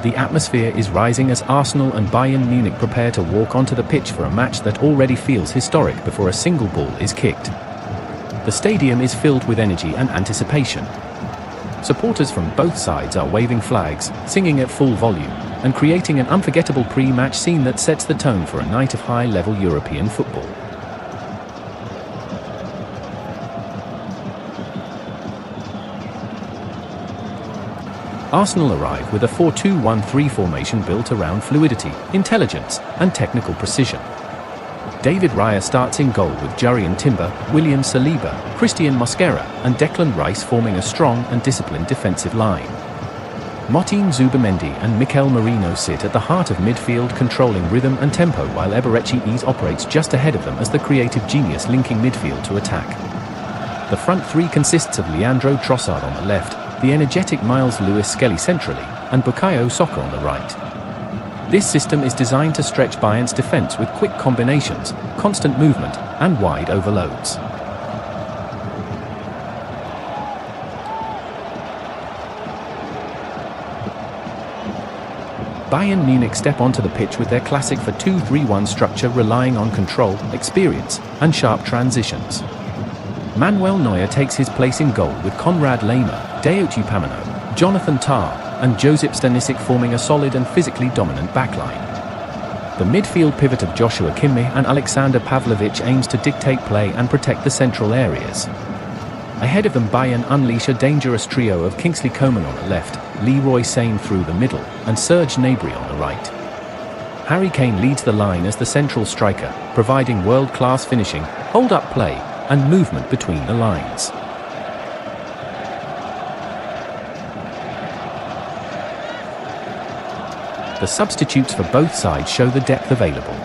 The atmosphere is rising as Arsenal and Bayern Munich prepare to walk onto the pitch for a match that already feels historic before a single ball is kicked. The stadium is filled with energy and anticipation. Supporters from both sides are waving flags, singing at full volume, and creating an unforgettable pre-match scene that sets the tone for a night of high-level European football. Arsenal arrive with a 4-2-1-3 formation built around fluidity, intelligence, and technical precision. David Raya starts in goal with Jurrien Timber, William Saliba, Christian Mosquera, and Declan Rice forming a strong and disciplined defensive line. Martin Zubimendi and Mikel Merino sit at the heart of midfield, controlling rhythm and tempo, while Eberechi operates just ahead of them as the creative genius linking midfield to attack. The front three consists of Leandro Trossard on the left, the energetic Miles Lewis-Skelly centrally, and Bukayo Saka on the right. This system is designed to stretch Bayern's defense with quick combinations, constant movement, and wide overloads. Bayern Munich step onto the pitch with their classic 4-2-3-1 structure, relying on control, experience, and sharp transitions. Manuel Neuer takes his place in goal with Konrad Laimer, Dayot Upamecano, Jonathan Tah, and Josip Stanisic forming a solid and physically dominant backline. The midfield pivot of Joshua Kimmich and Alexander Pavlovic aims to dictate play and protect the central areas. Ahead of them, Bayern unleash a dangerous trio of Kingsley Coman on the left, Leroy Sane through the middle, and Serge Gnabry on the right. Harry Kane leads the line as the central striker, providing world-class finishing, hold-up play, and movement between the lines. The substitutes for both sides show the depth available.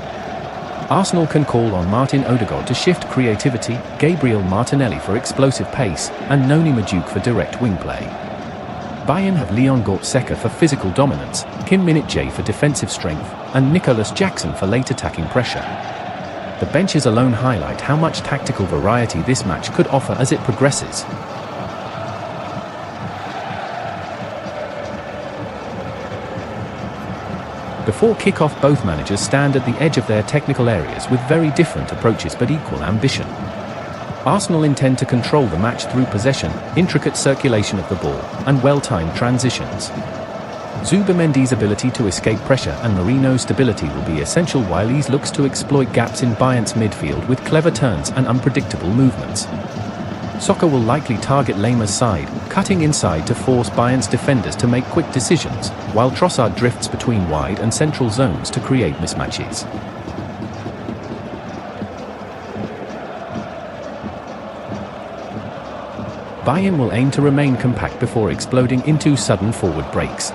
Arsenal can call on Martin Odegaard to shift creativity, Gabriel Martinelli for explosive pace, and Noni Madueke for direct wing play. Bayern have Leon Goretzka for physical dominance, Kim Min-jae for defensive strength, and Nicholas Jackson for late attacking pressure. The benches alone highlight how much tactical variety this match could offer as it progresses. Before kickoff, both managers stand at the edge of their technical areas with very different approaches but equal ambition. Arsenal intend to control the match through possession, intricate circulation of the ball, and well-timed transitions. Zubimendi's ability to escape pressure and Merino's stability will be essential, while he looks to exploit gaps in Bayern's midfield with clever turns and unpredictable movements. Saka will likely target Laimer's side, cutting inside to force Bayern's defenders to make quick decisions, while Trossard drifts between wide and central zones to create mismatches. Bayern will aim to remain compact before exploding into sudden forward breaks.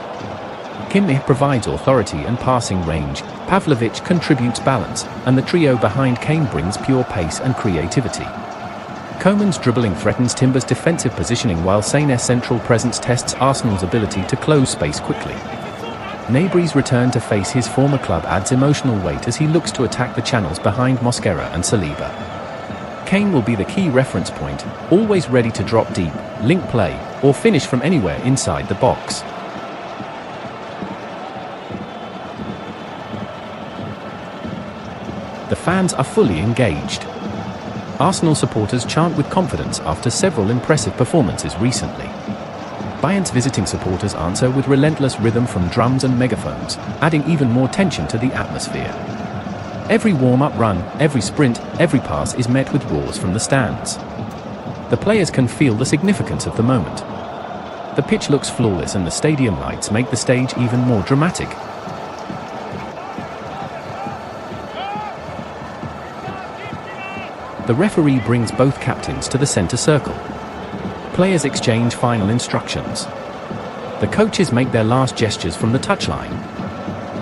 Kimmich provides authority and passing range, Pavlovic contributes balance, and the trio behind Kane brings pure pace and creativity. Coman's dribbling threatens Timber's defensive positioning, while Sane's central presence tests Arsenal's ability to close space quickly. Gnabry's return to face his former club adds emotional weight as he looks to attack the channels behind Mosquera and Saliba. Kane will be the key reference point, always ready to drop deep, link play, or finish from anywhere inside the box. The fans are fully engaged. Arsenal supporters chant with confidence after several impressive performances recently. Bayern's visiting supporters answer with relentless rhythm from drums and megaphones, adding even more tension to the atmosphere. Every warm-up run, every sprint, every pass is met with roars from the stands. The players can feel the significance of the moment. The pitch looks flawless and the stadium lights make the stage even more dramatic. The referee brings both captains to the center circle. Players exchange final instructions. The coaches make their last gestures from the touchline.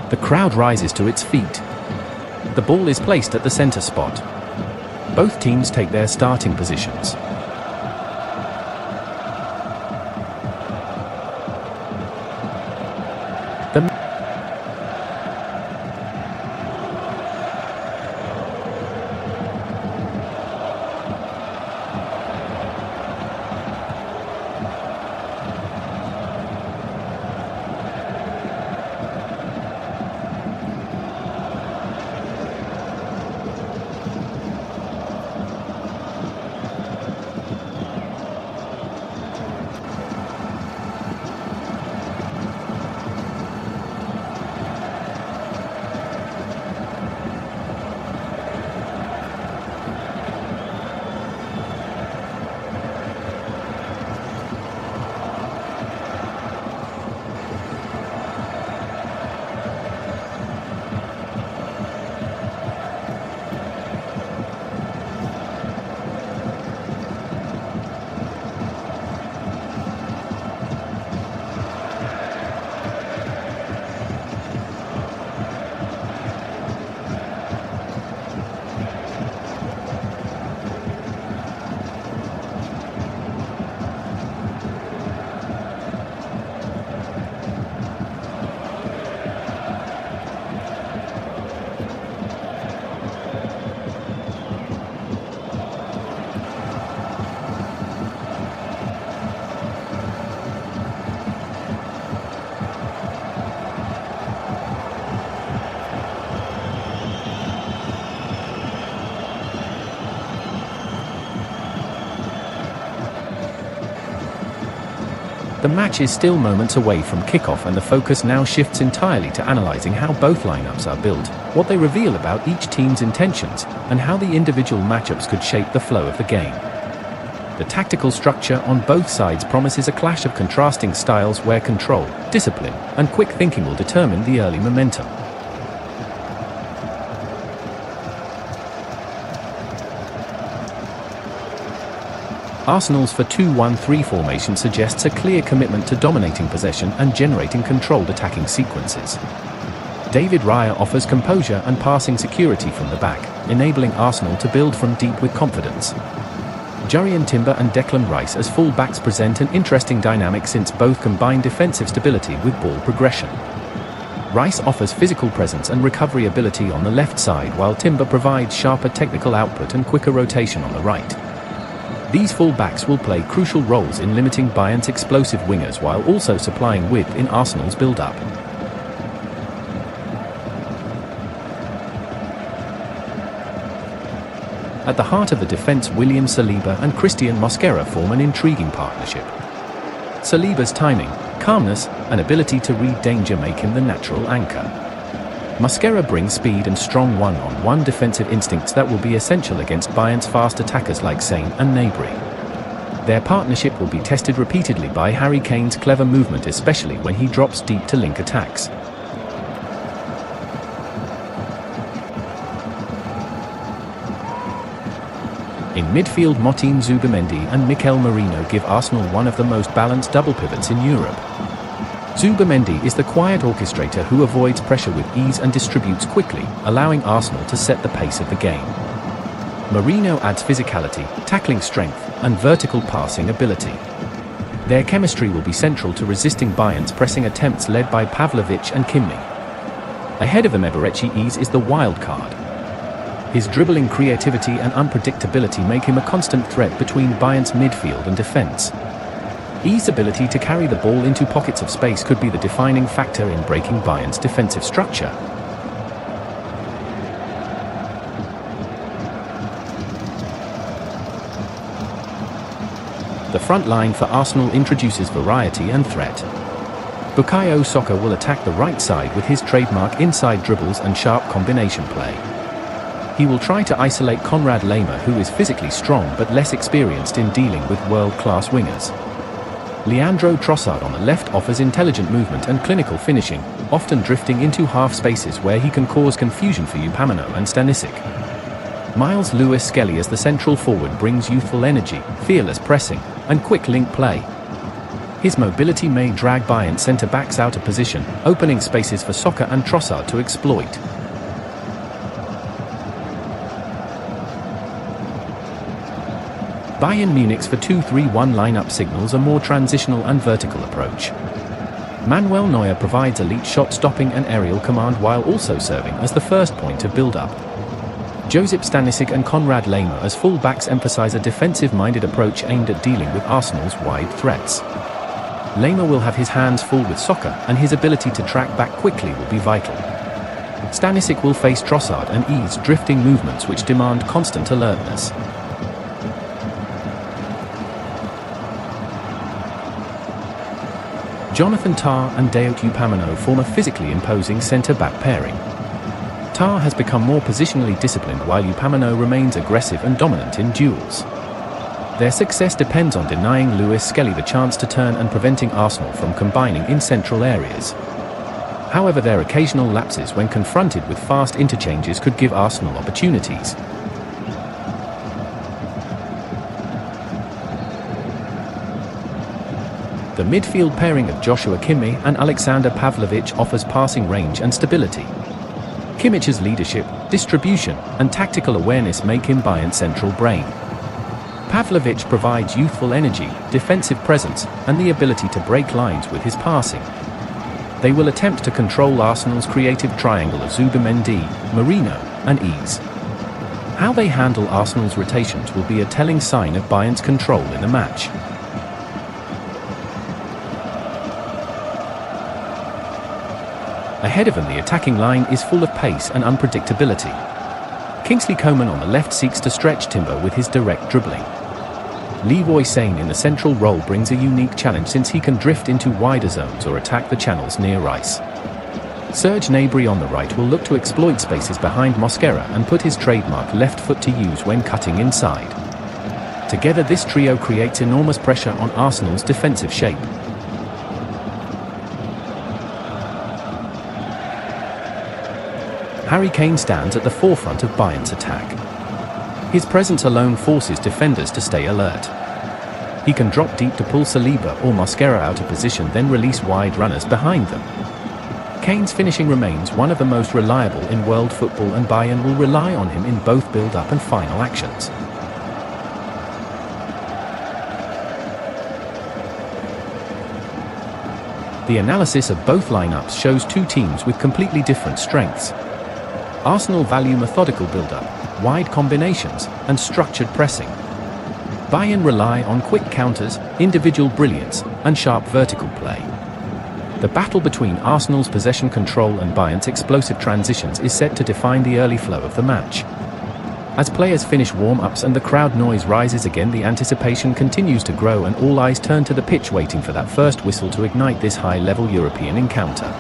The crowd rises to its feet. The ball is placed at the center spot. Both teams take their starting positions. The match is still moments away from kickoff, and the focus now shifts entirely to analyzing how both lineups are built, what they reveal about each team's intentions, and how the individual matchups could shape the flow of the game. The tactical structure on both sides promises a clash of contrasting styles where control, discipline, and quick thinking will determine the early momentum. Arsenal's 4-2-1-3 formation suggests a clear commitment to dominating possession and generating controlled attacking sequences. David Raya offers composure and passing security from the back, enabling Arsenal to build from deep with confidence. Jurrien Timber and Declan Rice as full-backs present an interesting dynamic since both combine defensive stability with ball progression. Rice offers physical presence and recovery ability on the left side, while Timber provides sharper technical output and quicker rotation on the right. These full-backs will play crucial roles in limiting Bayern's explosive wingers while also supplying width in Arsenal's build-up. At the heart of the defence, William Saliba and Christian Mosquera form an intriguing partnership. Saliba's timing, calmness, and ability to read danger make him the natural anchor. Mosquera brings speed and strong one-on-one defensive instincts that will be essential against Bayern's fast attackers like Sane and Gnabry. Their partnership will be tested repeatedly by Harry Kane's clever movement, especially when he drops deep to link attacks. In midfield, Motin Zubimendi and Mikel Merino give Arsenal one of the most balanced double pivots in Europe. Zubimendi is the quiet orchestrator who avoids pressure with ease and distributes quickly, allowing Arsenal to set the pace of the game. Merino adds physicality, tackling strength, and vertical passing ability. Their chemistry will be central to resisting Bayern's pressing attempts led by Pavlovic and Kimmich. Ahead of them, Eberechi's is the wild card. His dribbling creativity and unpredictability make him a constant threat between Bayern's midfield and defence. His ability to carry the ball into pockets of space could be the defining factor in breaking Bayern's defensive structure. The front line for Arsenal introduces variety and threat. Bukayo Saka will attack the right side with his trademark inside dribbles and sharp combination play. He will try to isolate Konrad Laimer, who is physically strong but less experienced in dealing with world-class wingers. Leandro Trossard on the left offers intelligent movement and clinical finishing, often drifting into half spaces where he can cause confusion for Upamecano and Stanisic. Miles Lewis-Skelly as the central forward brings youthful energy, fearless pressing, and quick link play. His mobility may drag Bayern centre-backs out of position, opening spaces for Saka and Trossard to exploit. Bayern Munich's 4-2-3-1 lineup signals a more transitional and vertical approach. Manuel Neuer provides elite shot-stopping and aerial command while also serving as the first point of build-up. Josip Stanisic and Konrad Laimer as full-backs emphasize a defensive-minded approach aimed at dealing with Arsenal's wide threats. Laimer will have his hands full with Saka, and his ability to track back quickly will be vital. Stanisic will face Trossard and ease drifting movements which demand constant alertness. Jonathan Tah and Dayot Upamecano form a physically imposing centre-back pairing. Tah has become more positionally disciplined while Upamecano remains aggressive and dominant in duels. Their success depends on denying Lewis-Skelly the chance to turn and preventing Arsenal from combining in central areas. However, their occasional lapses when confronted with fast interchanges could give Arsenal opportunities. The midfield pairing of Joshua Kimmich and Alexander Pavlovic offers passing range and stability. Kimmich's leadership, distribution, and tactical awareness make him Bayern's central brain. Pavlovic provides youthful energy, defensive presence, and the ability to break lines with his passing. They will attempt to control Arsenal's creative triangle of Zubimendi, Merino, and Ease. How they handle Arsenal's rotations will be a telling sign of Bayern's control in the match. Ahead of him, the attacking line is full of pace and unpredictability. Kingsley Coman on the left seeks to stretch Timber with his direct dribbling. Leroy Sane in the central role brings a unique challenge since he can drift into wider zones or attack the channels near ice. Serge Gnabry on the right will look to exploit spaces behind Mosquera and put his trademark left foot to use when cutting inside. Together this trio creates enormous pressure on Arsenal's defensive shape. Harry Kane stands at the forefront of Bayern's attack. His presence alone forces defenders to stay alert. He can drop deep to pull Saliba or Mosquera out of position, then release wide runners behind them. Kane's finishing remains one of the most reliable in world football, and Bayern will rely on him in both build-up and final actions. The analysis of both lineups shows two teams with completely different strengths. Arsenal value methodical build-up, wide combinations, and structured pressing. Bayern rely on quick counters, individual brilliance, and sharp vertical play. The battle between Arsenal's possession control and Bayern's explosive transitions is set to define the early flow of the match. As players finish warm-ups and the crowd noise rises again, the anticipation continues to grow and all eyes turn to the pitch waiting for that first whistle to ignite this high-level European encounter.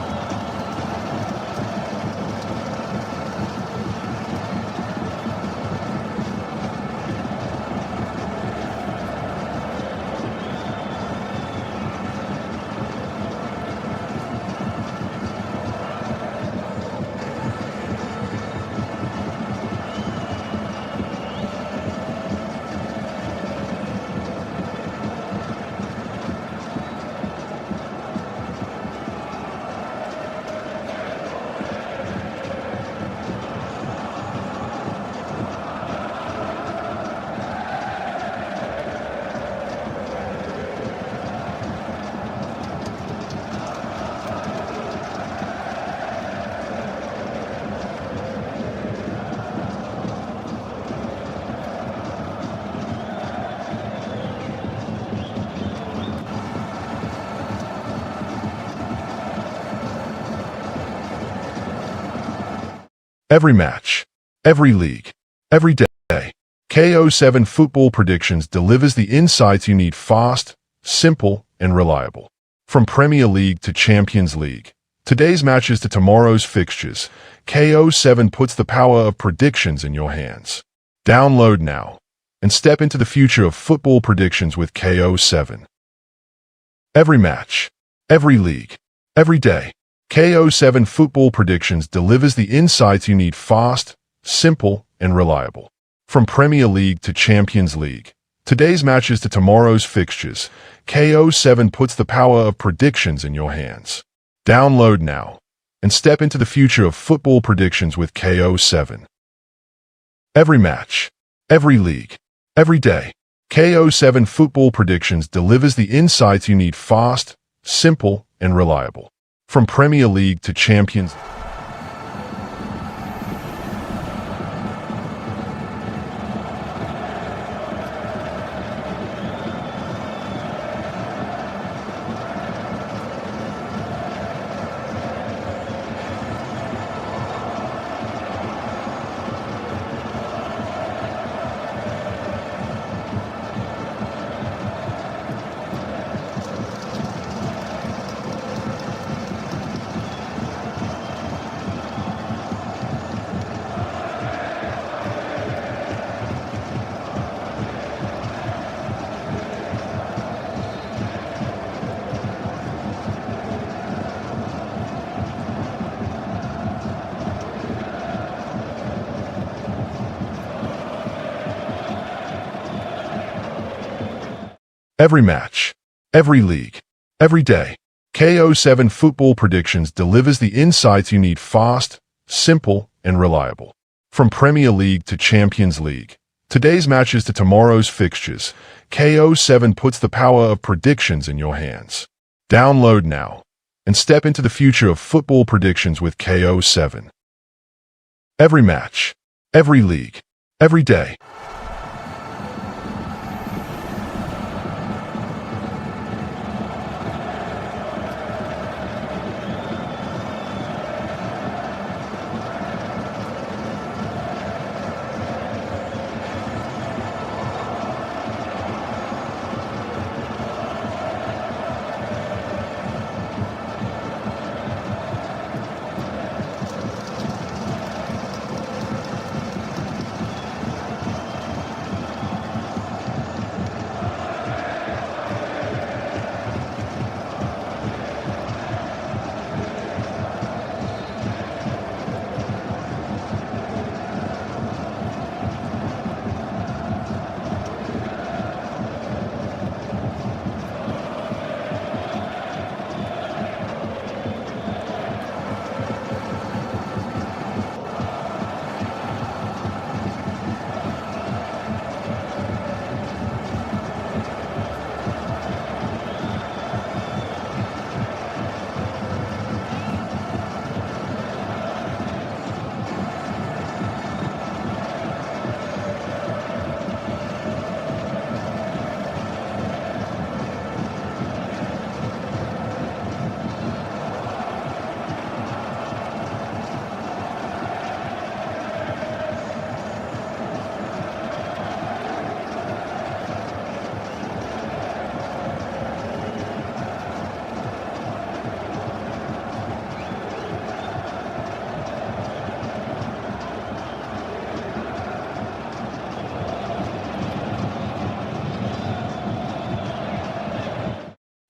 Every match, every league, every day, KO7 Football Predictions delivers the insights you need fast, simple, and reliable. From Premier League to Champions League, today's matches to tomorrow's fixtures, KO7 puts the power of predictions in your hands. Download now and step into the future of football predictions with KO7. Every match, every league, every day, KO7 Football Predictions delivers the insights you need fast, simple, and reliable. From Premier League to Champions League, today's matches to tomorrow's fixtures, KO7 puts the power of predictions in your hands. Download now and step into the future of football predictions with KO7. Every match, every league, every day, KO7 Football Predictions delivers the insights you need fast, simple, and reliable. From Premier League to Champions Every match, every league, every day, KO7 Football Predictions delivers the insights you need fast, simple, and reliable. From Premier League to Champions League, today's matches to tomorrow's fixtures, KO7 puts the power of predictions in your hands. Download now and step into the future of football predictions with KO7. Every match, every league, every day.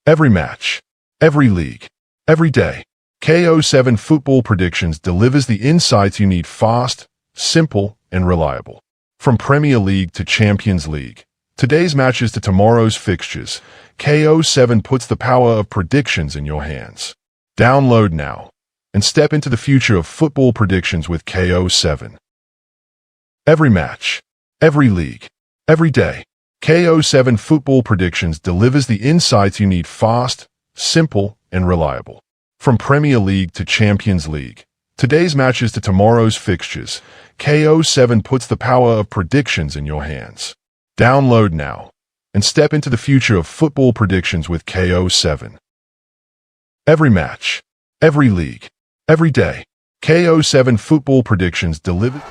Every match, every league, every day. KO7 Football Predictions delivers the insights you need fast, simple, and reliable. From Premier League to Champions League, today's matches to tomorrow's fixtures, KO7 puts the power of predictions in your hands. Download now and step into the future of football predictions with KO7. Every match, every league, every day. KO7 Football Predictions delivers the insights you need fast, simple, and reliable. From Premier League to Champions League, today's matches to tomorrow's fixtures, KO7 puts the power of predictions in your hands. Download now and step into the future of football predictions with KO7. Every match, every league, every day. KO7 Football Predictions deliver.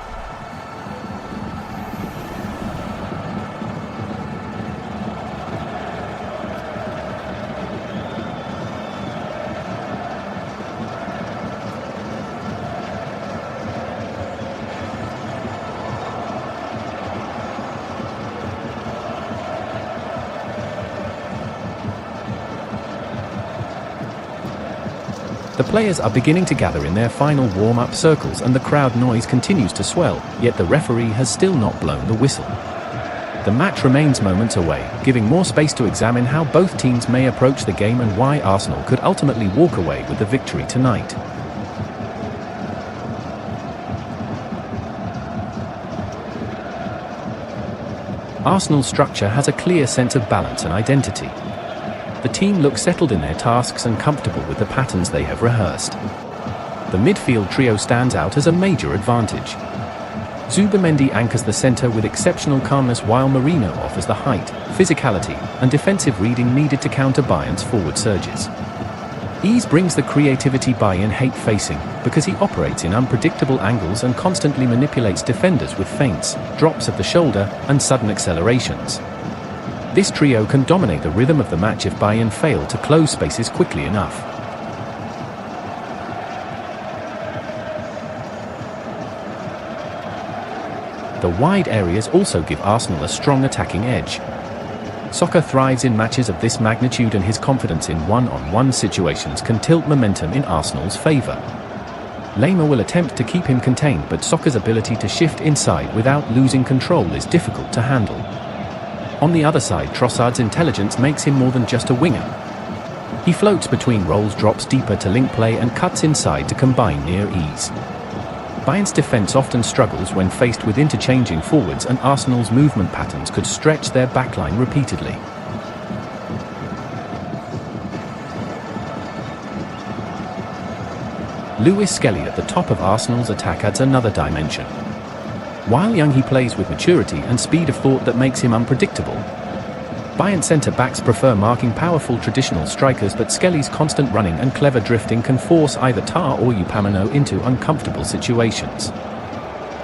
The players are beginning to gather in their final warm-up circles and the crowd noise continues to swell, yet the referee has still not blown the whistle. The match remains moments away, giving more space to examine how both teams may approach the game and why Arsenal could ultimately walk away with the victory tonight. Arsenal's structure has a clear sense of balance and identity. The team looks settled in their tasks and comfortable with the patterns they have rehearsed. The midfield trio stands out as a major advantage. Zubimendi anchors the centre with exceptional calmness while Merino offers the height, physicality, and defensive reading needed to counter Bayern's forward surges. Ease brings the creativity Bayern hate facing because he operates in unpredictable angles and constantly manipulates defenders with feints, drops of the shoulder, and sudden accelerations. This trio can dominate the rhythm of the match if Bayern fail to close spaces quickly enough. The wide areas also give Arsenal a strong attacking edge. Soccer thrives in matches of this magnitude and his confidence in one-on-one situations can tilt momentum in Arsenal's favour. Lema will attempt to keep him contained, but Soccer's ability to shift inside without losing control is difficult to handle. On the other side, Trossard's intelligence makes him more than just a winger. He floats between roles, drops deeper to link play and cuts inside to combine near ease. Bayern's defence often struggles when faced with interchanging forwards and Arsenal's movement patterns could stretch their backline repeatedly. Lewis Skelly at the top of Arsenal's attack adds another dimension. While young, he plays with maturity and speed of thought that makes him unpredictable. Bayern centre-backs prefer marking powerful traditional strikers, but Skelly's constant running and clever drifting can force either Tar or Upamecano into uncomfortable situations.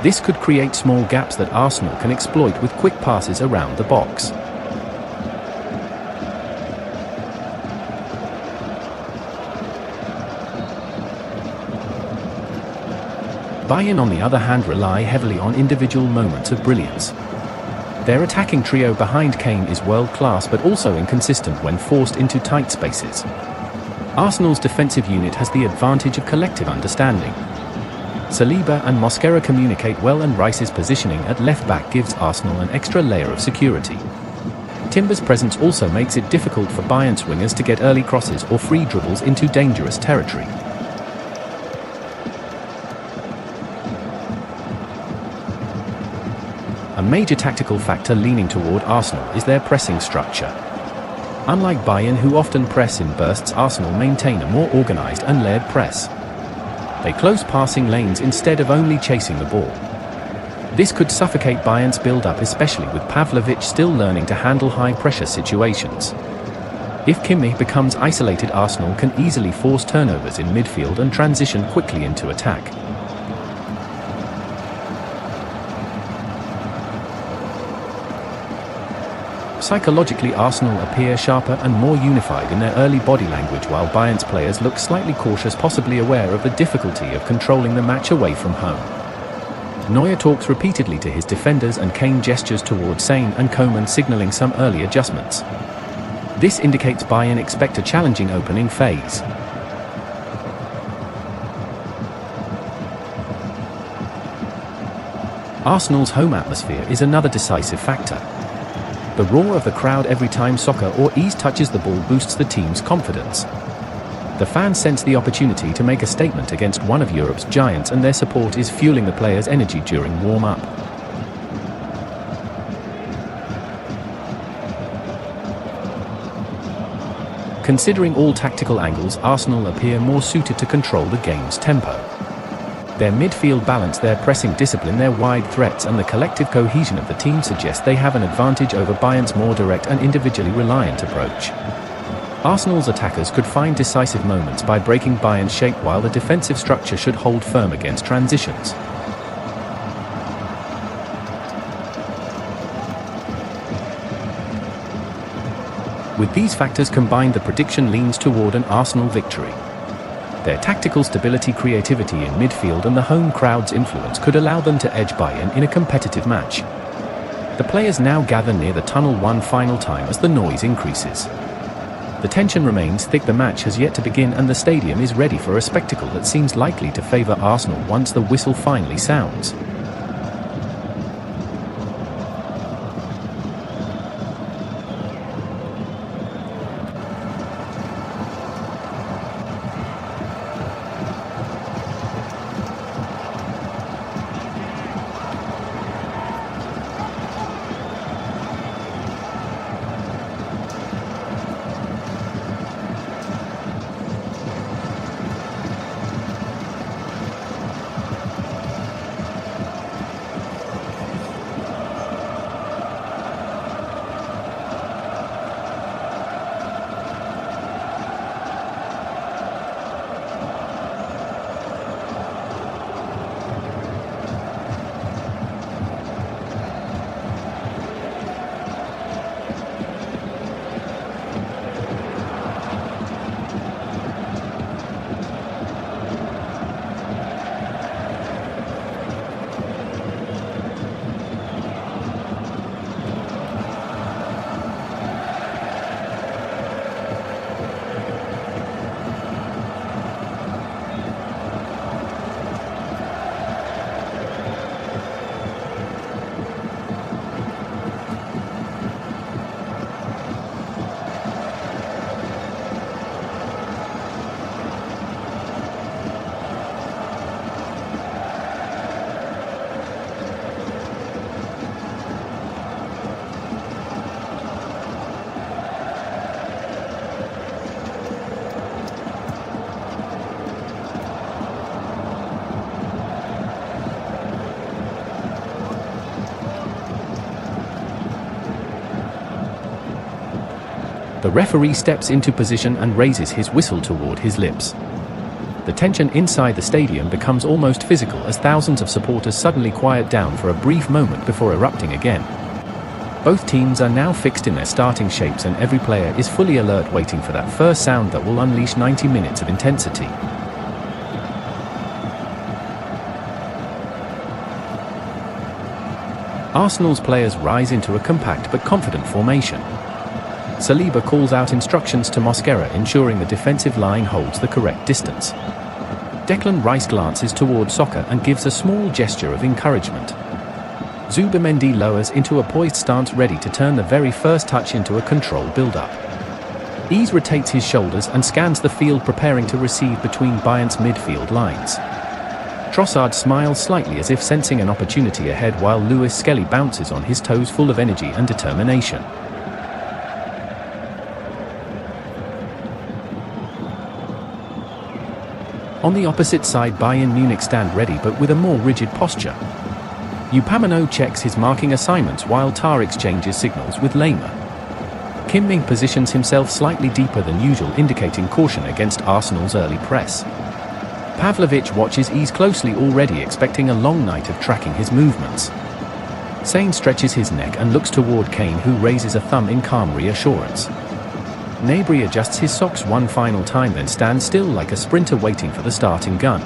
This could create small gaps that Arsenal can exploit with quick passes around the box. Bayern, on the other hand, rely heavily on individual moments of brilliance. Their attacking trio behind Kane is world-class but also inconsistent when forced into tight spaces. Arsenal's defensive unit has the advantage of collective understanding. Saliba and Mosquera communicate well, and Rice's positioning at left-back gives Arsenal an extra layer of security. Timber's presence also makes it difficult for Bayern's wingers to get early crosses or free dribbles into dangerous territory. A major tactical factor leaning toward Arsenal is their pressing structure. Unlike Bayern, who often press in bursts, Arsenal maintain a more organised and layered press. They close passing lanes instead of only chasing the ball. This could suffocate Bayern's build-up, especially with Pavlovic still learning to handle high-pressure situations. If Kimmich becomes isolated, Arsenal can easily force turnovers in midfield and transition quickly into attack. Psychologically, Arsenal appear sharper and more unified in their early body language, while Bayern's players look slightly cautious, possibly aware of the difficulty of controlling the match away from home. Neuer talks repeatedly to his defenders and Kane gestures towards Sane and Coman, signalling some early adjustments. This indicates Bayern expect a challenging opening phase. Arsenal's home atmosphere is another decisive factor. The roar of the crowd every time soccer or ease touches the ball boosts the team's confidence. The fans sense the opportunity to make a statement against one of Europe's giants, and their support is fueling the players' energy during warm-up. Considering all tactical angles, Arsenal appear more suited to control the game's tempo. Their midfield balance, their pressing discipline, their wide threats, and the collective cohesion of the team suggest they have an advantage over Bayern's more direct and individually reliant approach. Arsenal's attackers could find decisive moments by breaking Bayern's shape, while the defensive structure should hold firm against transitions. With these factors combined, the prediction leans toward an Arsenal victory. Their tactical stability, creativity in midfield, and the home crowd's influence could allow them to edge Bayern in a competitive match. The players now gather near the tunnel one final time as the noise increases. The tension remains thick, the match has yet to begin, and the stadium is ready for a spectacle that seems likely to favour Arsenal once the whistle finally sounds. The referee steps into position and raises his whistle toward his lips. The tension inside the stadium becomes almost physical as thousands of supporters suddenly quiet down for a brief moment before erupting again. Both teams are now fixed in their starting shapes, and every player is fully alert, waiting for that first sound that will unleash 90 minutes of intensity. Arsenal's players rise into a compact but confident formation. Saliba calls out instructions to Mosquera, ensuring the defensive line holds the correct distance. Declan Rice glances toward Soccer and gives a small gesture of encouragement. Zubimendi lowers into a poised stance, ready to turn the very first touch into a controlled build-up. Ease rotates his shoulders and scans the field, preparing to receive between Bayern's midfield lines. Trossard smiles slightly as if sensing an opportunity ahead, while Lewis Skelly bounces on his toes, full of energy and determination. On the opposite side, Bayern Munich stand ready, but with a more rigid posture. Upamecano checks his marking assignments while Tar exchanges signals with Lema. Kim Min positions himself slightly deeper than usual, indicating caution against Arsenal's early press. Pavlovic watches Ease closely, already expecting a long night of tracking his movements. Sane stretches his neck and looks toward Kane, who raises a thumb in calm reassurance. Gnabry adjusts his socks one final time, then stands still like a sprinter waiting for the starting gun.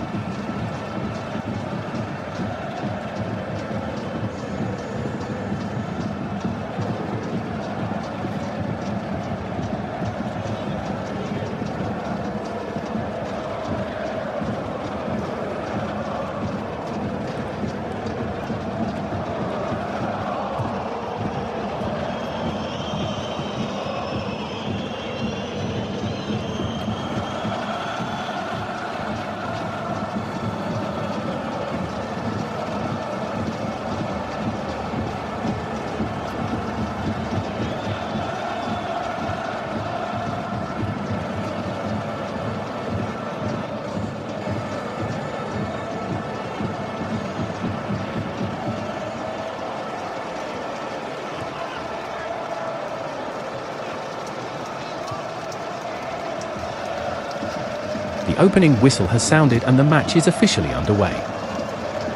The opening whistle has sounded and the match is officially underway.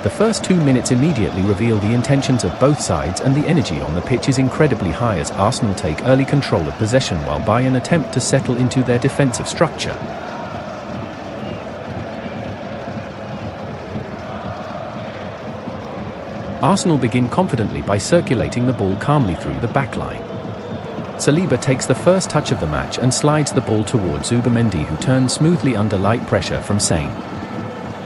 The first 2 minutes immediately reveal the intentions of both sides, and the energy on the pitch is incredibly high as Arsenal take early control of possession while Bayern attempt to settle into their defensive structure. Arsenal begin confidently by circulating the ball calmly through the backline. Saliba takes the first touch of the match and slides the ball towards Zubimendi, who turns smoothly under light pressure from Sane.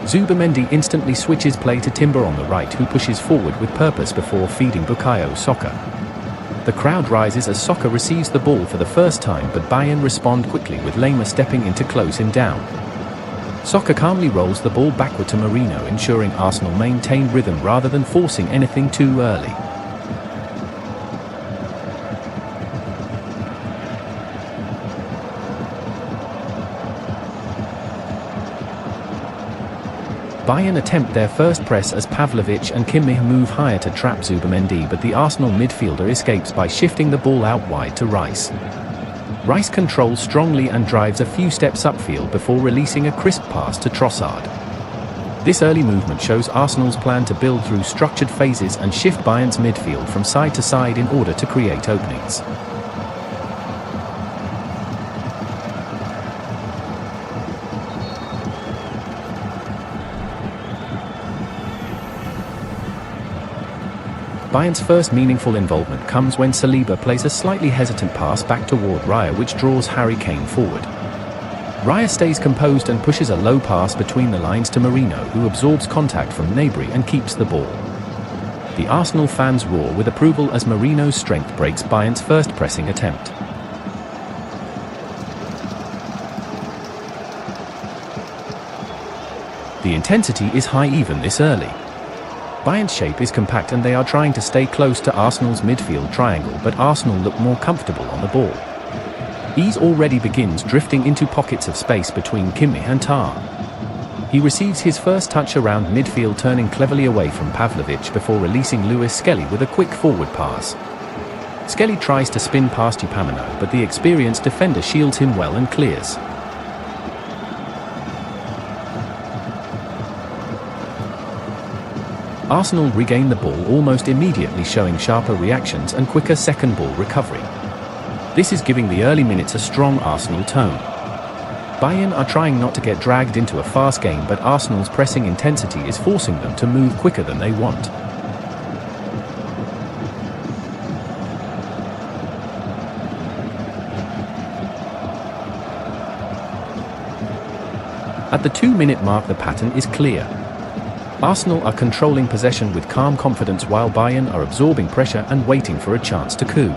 Zubimendi instantly switches play to Timber on the right, who pushes forward with purpose before feeding Bukayo Saka. The crowd rises as Saka receives the ball for the first time, but Bayern respond quickly with Lema stepping in to close him down. Saka calmly rolls the ball backward to Marino, ensuring Arsenal maintain rhythm rather than forcing anything too early. Bayern attempt their first press as Pavlovic and Kimmich move higher to trap Zubimendi, but the Arsenal midfielder escapes by shifting the ball out wide to Rice. Rice controls strongly and drives a few steps upfield before releasing a crisp pass to Trossard. This early movement shows Arsenal's plan to build through structured phases and shift Bayern's midfield from side to side in order to create openings. Bayern's first meaningful involvement comes when Saliba plays a slightly hesitant pass back toward Raya, which draws Harry Kane forward. Raya stays composed and pushes a low pass between the lines to Marino, who absorbs contact from Gnabry and keeps the ball. The Arsenal fans roar with approval as Marino's strength breaks Bayern's first pressing attempt. The intensity is high even this early. Bayern's shape is compact and they are trying to stay close to Arsenal's midfield triangle, but Arsenal look more comfortable on the ball. Ease already begins drifting into pockets of space between Kimmich and Tah. He receives his first touch around midfield, turning cleverly away from Pavlovic before releasing Lewis Skelly with a quick forward pass. Skelly tries to spin past Upamecano, but the experienced defender shields him well and clears. Arsenal regain the ball almost immediately, showing sharper reactions and quicker second ball recovery. This is giving the early minutes a strong Arsenal tone. Bayern are trying not to get dragged into a fast game, but Arsenal's pressing intensity is forcing them to move quicker than they want. At the 2-minute mark, the pattern is clear. Arsenal are controlling possession with calm confidence while Bayern are absorbing pressure and waiting for a chance to coup.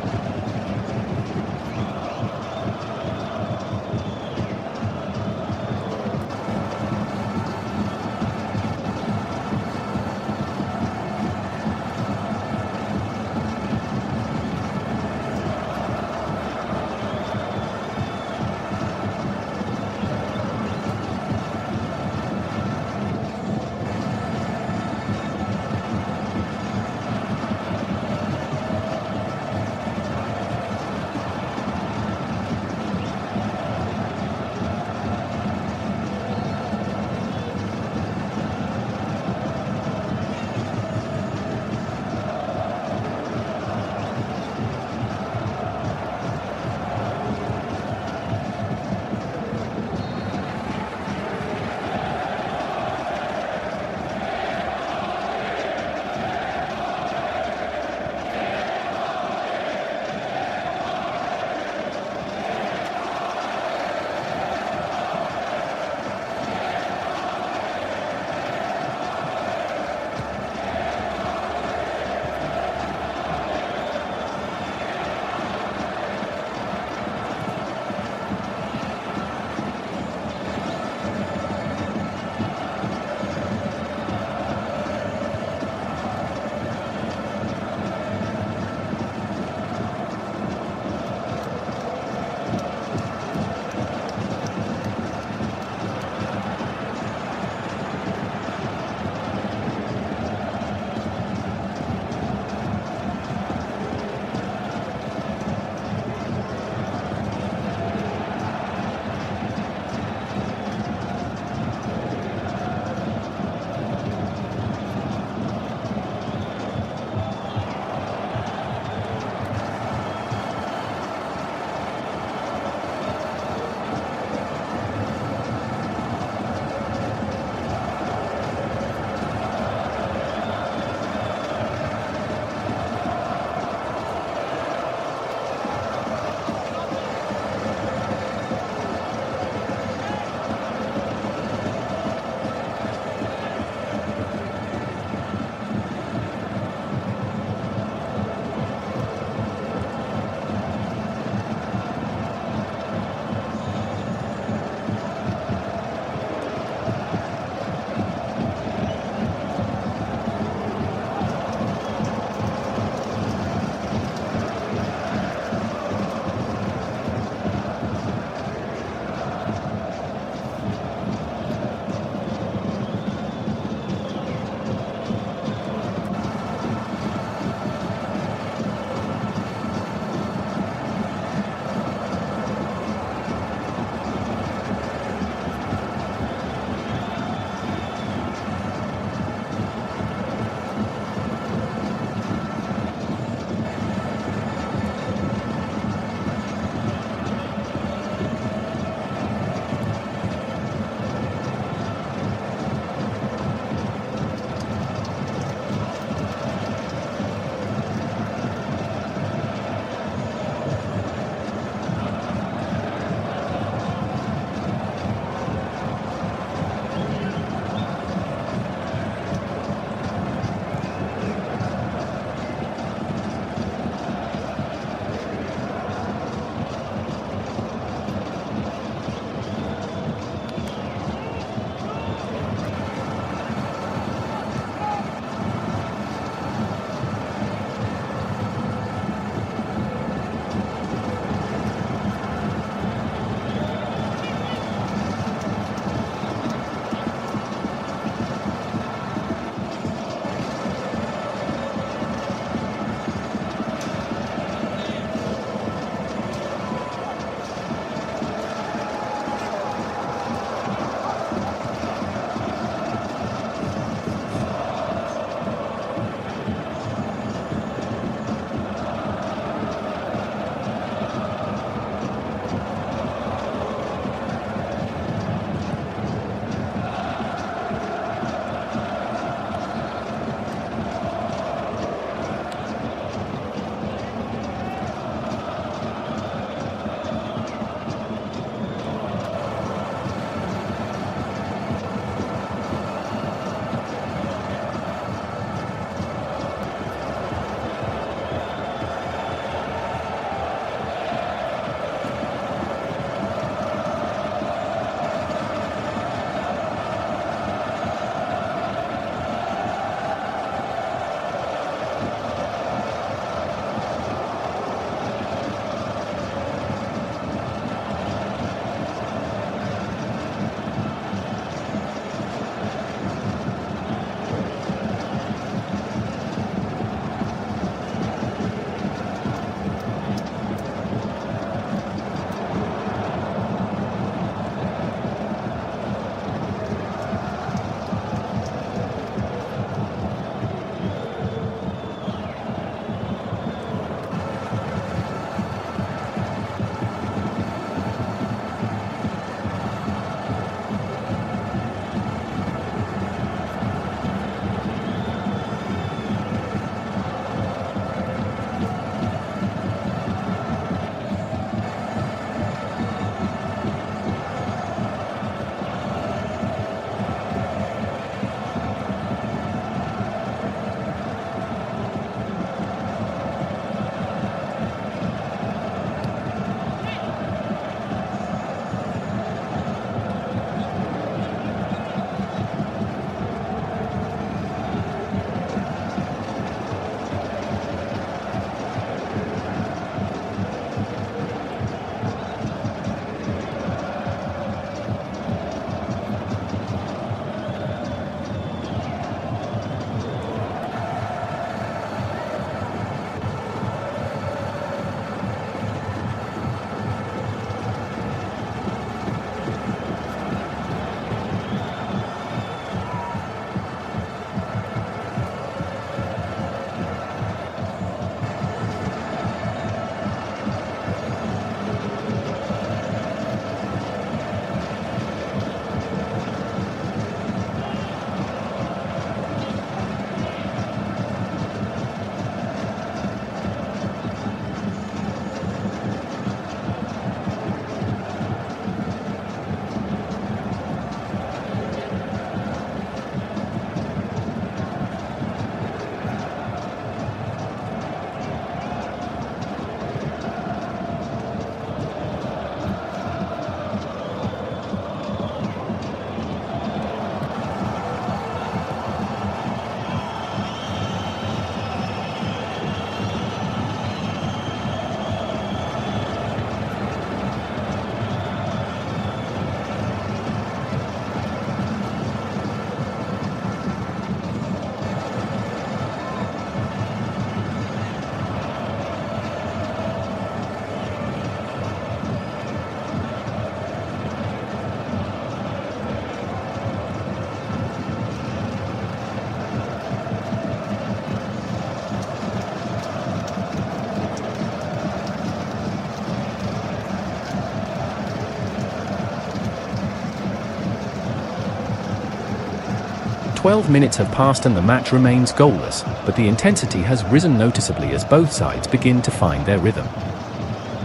12 minutes have passed and the match remains goalless, but the intensity has risen noticeably as both sides begin to find their rhythm.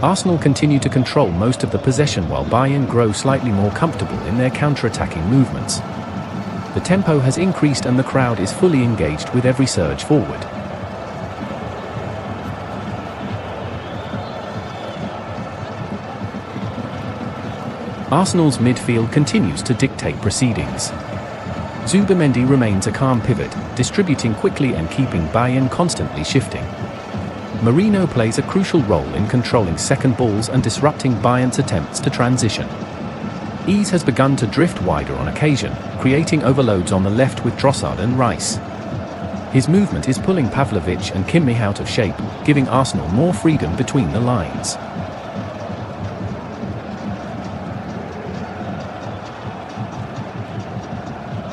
Arsenal continue to control most of the possession while Bayern grow slightly more comfortable in their counter-attacking movements. The tempo has increased and the crowd is fully engaged with every surge forward. Arsenal's midfield continues to dictate proceedings. Zubimendi remains a calm pivot, distributing quickly and keeping Bayern constantly shifting. Merino plays a crucial role in controlling second balls and disrupting Bayern's attempts to transition. Ease has begun to drift wider on occasion, creating overloads on the left with Trossard and Rice. His movement is pulling Pavlovic and Kimmich out of shape, giving Arsenal more freedom between the lines.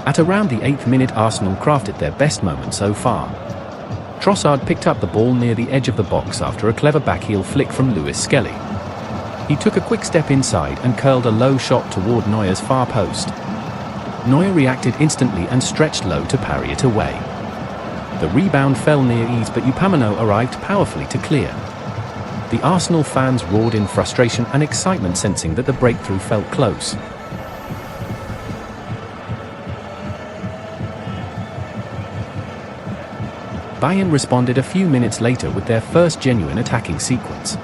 At around the 8th minute, Arsenal crafted their best moment so far. Trossard picked up the ball near the edge of the box after a clever backheel flick from Lewis Skelly. He took a quick step inside and curled a low shot toward Neuer's far post. Neuer reacted instantly and stretched low to parry it away. The rebound fell near ease, but Upamecano arrived powerfully to clear. The Arsenal fans roared in frustration and excitement, sensing that the breakthrough felt close. Bayern responded a few minutes later with their first genuine attacking sequence.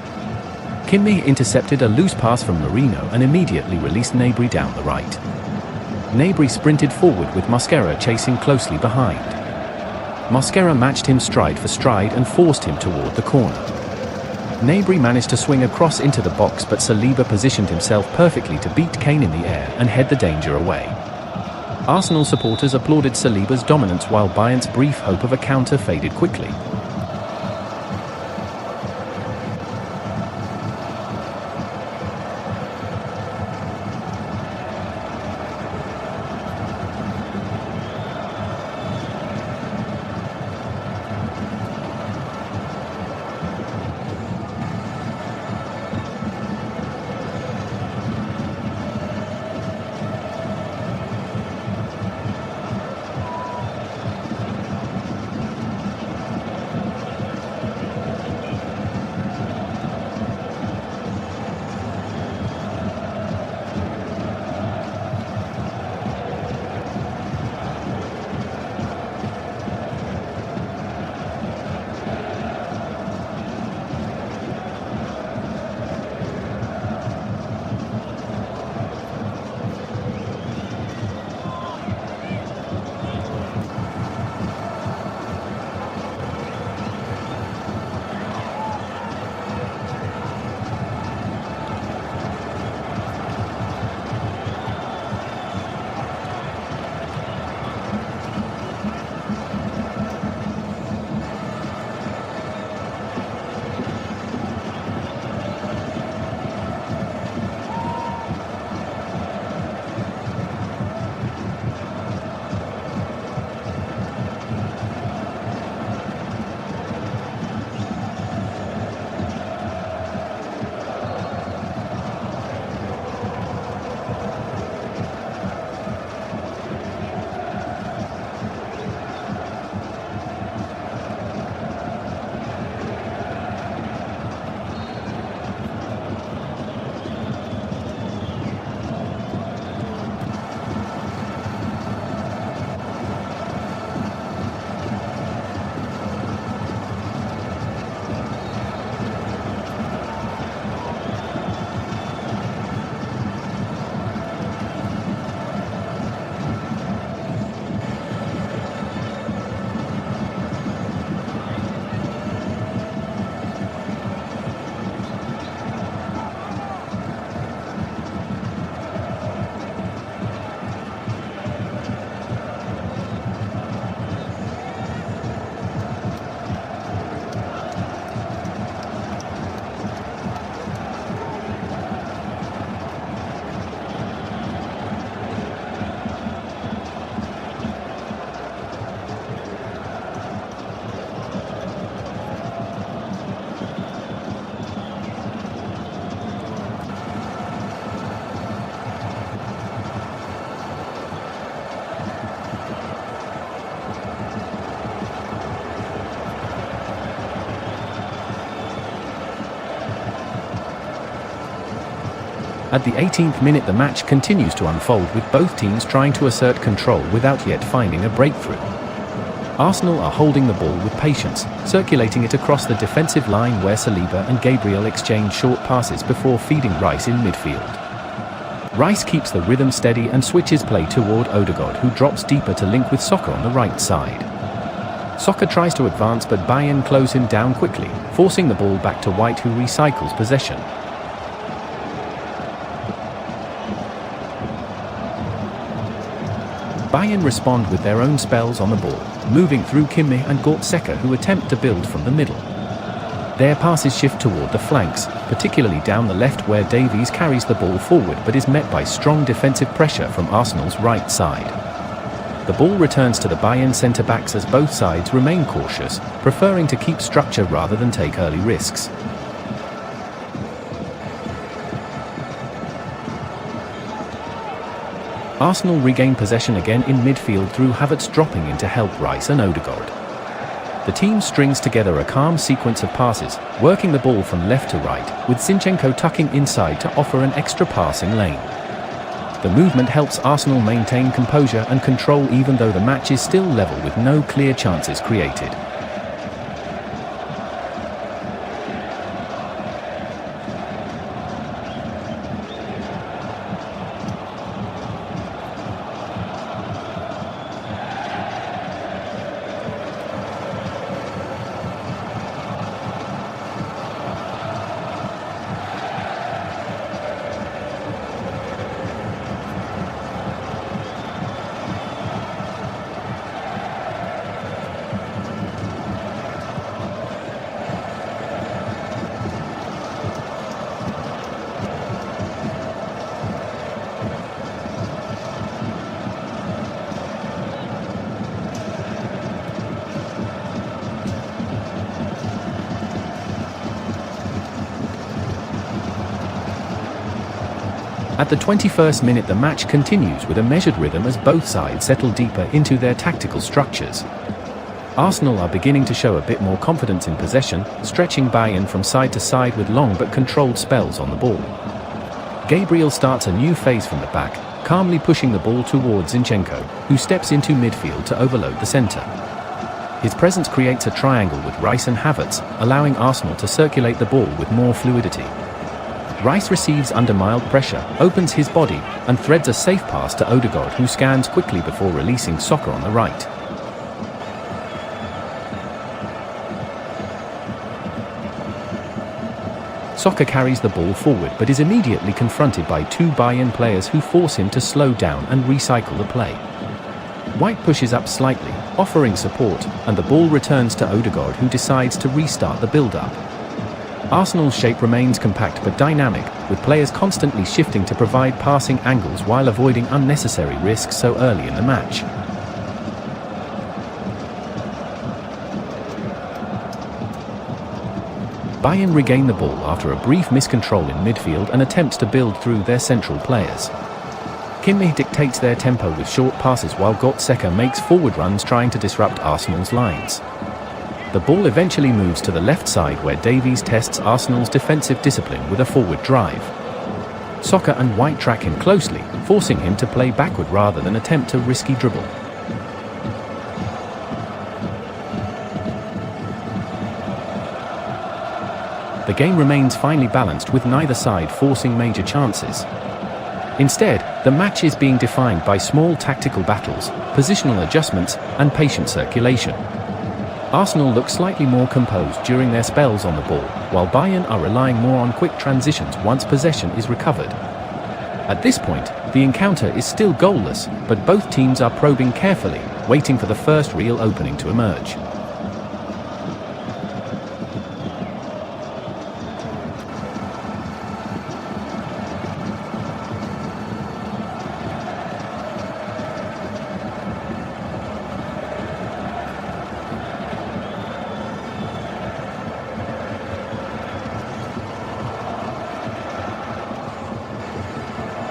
Kimmich intercepted a loose pass from Merino and immediately released Gnabry down the right. Gnabry sprinted forward with Mosquera chasing closely behind. Mosquera matched him stride for stride and forced him toward the corner. Gnabry managed to swing across into the box, but Saliba positioned himself perfectly to beat Kane in the air and head the danger away. Arsenal supporters applauded Saliba's dominance while Bayern's brief hope of a counter faded quickly. At the 18th minute, the match continues to unfold, with both teams trying to assert control without yet finding a breakthrough. Arsenal are holding the ball with patience, circulating it across the defensive line where Saliba and Gabriel exchange short passes before feeding Rice in midfield. Rice keeps the rhythm steady and switches play toward Odegaard, who drops deeper to link with Soccer on the right side. Soccer tries to advance, but Bayern close him down quickly, forcing the ball back to White, who recycles possession. Bayern respond with their own spells on the ball, moving through Kimmich and Goretzka, who attempt to build from the middle. Their passes shift toward the flanks, particularly down the left where Davies carries the ball forward but is met by strong defensive pressure from Arsenal's right side. The ball returns to the Bayern centre-backs as both sides remain cautious, preferring to keep structure rather than take early risks. Arsenal regain possession again in midfield through Havertz dropping in to help Rice and Odegaard. The team strings together a calm sequence of passes, working the ball from left to right, with Zinchenko tucking inside to offer an extra passing lane. The movement helps Arsenal maintain composure and control even though the match is still level with no clear chances created. At the 21st minute, the match continues with a measured rhythm as both sides settle deeper into their tactical structures. Arsenal are beginning to show a bit more confidence in possession, stretching Bayern from side to side with long but controlled spells on the ball. Gabriel starts a new phase from the back, calmly pushing the ball towards Zinchenko, who steps into midfield to overload the centre. His presence creates a triangle with Rice and Havertz, allowing Arsenal to circulate the ball with more fluidity. Rice receives under mild pressure, opens his body, and threads a safe pass to Odegaard, who scans quickly before releasing Soccer on the right. Soccer carries the ball forward but is immediately confronted by two Bayern players who force him to slow down and recycle the play. White pushes up slightly, offering support, and the ball returns to Odegaard, who decides to restart the build-up. Arsenal's shape remains compact but dynamic, with players constantly shifting to provide passing angles while avoiding unnecessary risks so early in the match. Bayern regain the ball after a brief miscontrol in midfield and attempts to build through their central players. Kimmich dictates their tempo with short passes while Goretzka makes forward runs trying to disrupt Arsenal's lines. The ball eventually moves to the left side where Davies tests Arsenal's defensive discipline with a forward drive. Soccer and White track him closely, forcing him to play backward rather than attempt a risky dribble. The game remains finely balanced with neither side forcing major chances. Instead, the match is being defined by small tactical battles, positional adjustments, and patient circulation. Arsenal look slightly more composed during their spells on the ball, while Bayern are relying more on quick transitions once possession is recovered. At this point, the encounter is still goalless, but both teams are probing carefully, waiting for the first real opening to emerge.